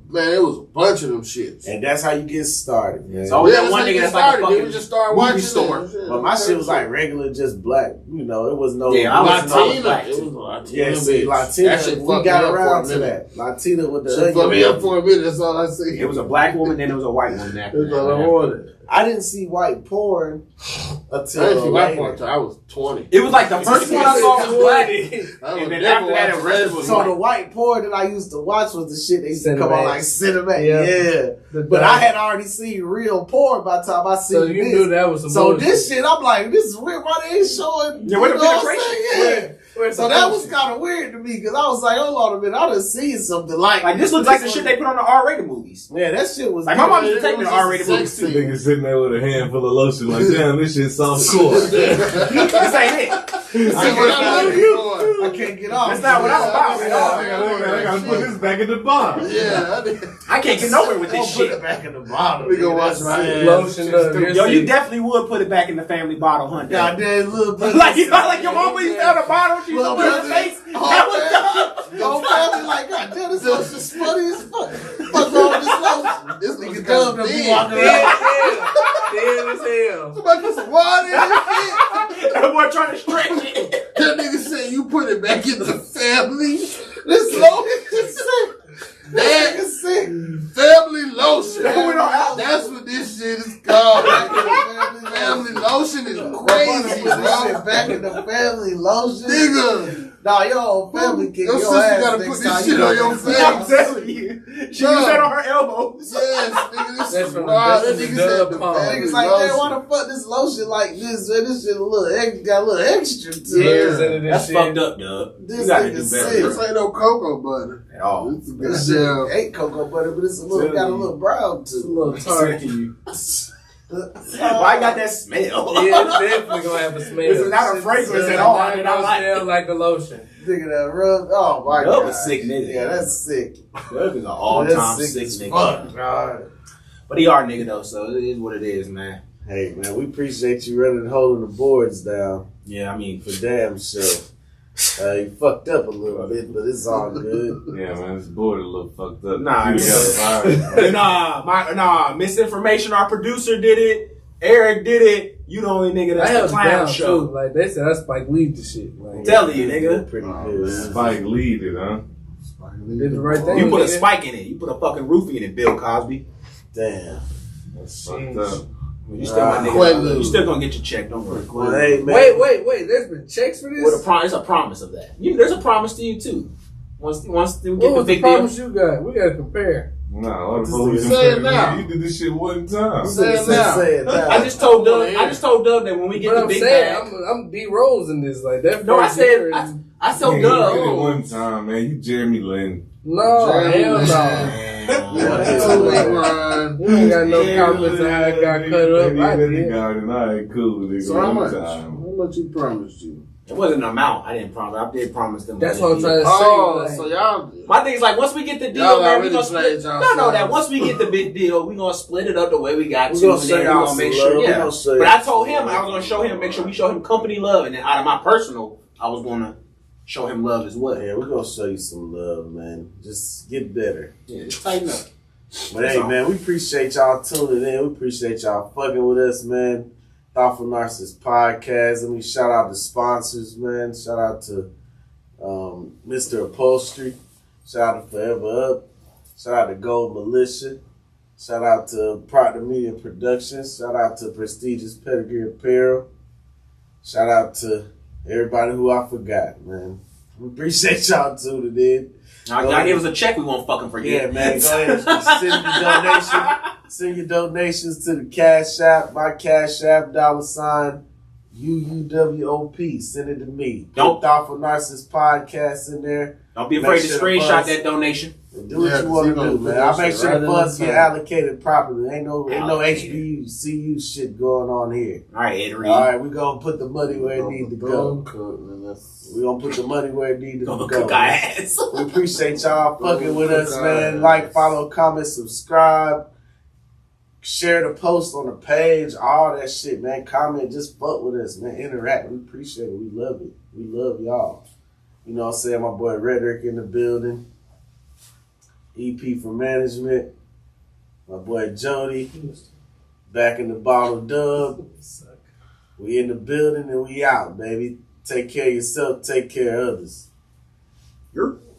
man, it was a bunch of them shits. And that's how you get started, man. So that one nigga that's like a fucking we just started watching store. But my shit was like regular, just black. You know, it was no. Yeah, I was Latina. black It was too. Latina. Yeah, see, Latina. That shit We fucked got me up around for a to minute. that. Latina with the Shit fucked me up for a minute. That's all I see. It was a black woman, then it was a white woman after That's all I that. wanted. I didn't see white porn until I didn't see white later. porn until I was 20. It was like the first one I saw was black. And then after that, the rest was So the white. white porn that I used to watch was the shit they used to come on like Cinemax. Yeah. Yeah. But I had already seen real porn by the time I seen So you this. knew that was some So bullshit. this shit, I'm like, this is weird. Why they ain't showing? Yeah, where the you know what I'm penetration? saying? Yeah. So that was kind of weird to me because I was like, hold on a minute, I done seen something like This looks like the shit they put on the R-rated movies. Yeah, that shit was Like my mom used to take me to R-rated movies too. Nigga sitting there with a handful of lotion like, damn, this shit soft core. This ain't it. I can't get off. That's not what I'm about at all. I gotta put this back in the bottle. Yeah, I can't get nowhere with this Put shit. it back in the bottle. we gonna watch That's my it. ass. Lotion up. Yo, you definitely would put it back in the family bottle, huh? God damn, little bit. Like your mama used to have a bottle, she used to put in her face. That was Whole family like, God damn, this lotion's funny as fuck. Fuck wrong with this lotion? This nigga dumb to be walking around. Dead as hell. Somebody put some water in this shit. that boy trying to stretch it. That nigga said you put it back in the family. This lotion is sick. That nigga sick. Family lotion. That's what this shit is called. Family lotion is crazy, Put this shit bro. back in the family lotion. Nigga. Nah, your whole family kick Your your sister ass gotta next put this time shit you on go your to face. the I'm house. telling you. She used that on her elbows. Yes, nigga, this That's is from wild. the That nigga said the dub family Niggas like, man, lotion. why the fuck this lotion like this? Man, this shit a little got a little extra to Years it. into this That's shit. fucked up, Doug. This You gotta nigga do sick. better This ain't no cocoa butter. at all. It's a This shit goddamn. ain't cocoa butter, but it's a little got a little brown It's a to little tart. Why I got that smell? Yeah, it's definitely gonna have a smell. This is not a fragrance at all. I did not like smell it. like the lotion. it. Nigga that rub. Oh my Doug god. is sick nigga. Yeah, that's sick. Doug is an all-time That's sick as nigga. fuck, God. But he our nigga though, so it is what it is, man. Hey man, we appreciate you running and holding the boards down Yeah, I mean, for damn sure. You fucked up a little bit, but it's all good. Yeah, man, this board a little fucked up. Nah, You got a virus. nah, misinformation. Our producer did it. Eric did it. You the only nigga I that's held the it clown down show. too. Like they said, I Spike Lee the shit. Like Telling you, nigga. Pretty Oh, good. man. Spike Lee did, huh? did the right thing. You put a nigga. spike in it. You put a fucking roofie in it, Bill Cosby. Damn. That's fucked up. You still my nigga. Quaalude. You still gonna get your check. Don't worry. Well, hey man. Wait. There's been checks for this. It's a promise of that. There's a promise to you too. Once we What get the was the big deal. promise you got? We gotta compare. Nah, what the This fuck nigga you say it doing? now. You did this shit one time. Say it now. Say it now. I just told Doug that when we get But the I'm big saying, bag. I'm D Rose in this. Like that. No, I first said year I is- told You did it Doug. one time, man. You Jeremy Lin. no, Jeremy hell Lin. no. Run. You ain't got no Yeah, comments on how it got cut up. I did. Alright, cool. Nigga. So how One much? time. How much you promised you? It wasn't an amount. I didn't promise. I did promise them. That's what I'm trying to say. Oh, like, so y'all. My thing is like once we get the deal, Y'all man, we already gonna split. played y'all No, songs. that once we get the big deal, we gonna split it up the way we got We to. gonna And show then we y'all gonna make some sure. love. We Yeah. gonna show But y'all I told some him love. I was gonna show him, make sure we show him company love, and then out of my personal, I was gonna show him love as well. Yeah, we're gonna show you some love, man. Just get better. Yeah, just tighten up. But hey, man, we appreciate y'all tuning in. We appreciate y'all fucking with us, man. Thoughtful Narcissist Podcast. Let me shout out the sponsors, man. Shout out to Mr. Upholstery. Shout out to Forever Up. Shout out to Gold Militia. Shout out to Proctor Media Productions. Shout out to Prestigious Pedigree Apparel. Shout out to everybody who I forgot, man. We appreciate y'all tuning in. Now, y'all give us a check, we won't fucking forget. Yeah, man. Go ahead and send your donation. Send your donations to the Cash App. My Cash App, $UUWOP. Send it to me. Don't- Thoughtful Narcissist Podcast in there. Don't be Make afraid to sure the screenshot funds- that donation. Do what you want to do, man. I'll make sure the funds get allocated properly. Ain't no HBCU shit going on here. All right, Ed Reed. All right, we gonna put the money where it need to go. We gonna put the money where it need to go. Cook our ass. We appreciate y'all fucking with us, man. Like, follow, comment, subscribe, share the post on the page, all that shit, man. Comment, just fuck with us, man. Interact. We appreciate it. We love it. We love y'all. You know what I'm saying? My boy Rhetoric in the building. EP for management. My boy Jody. Back in the bottle dub. We in the building and we out, baby. Take care of yourself. Take care of others. You're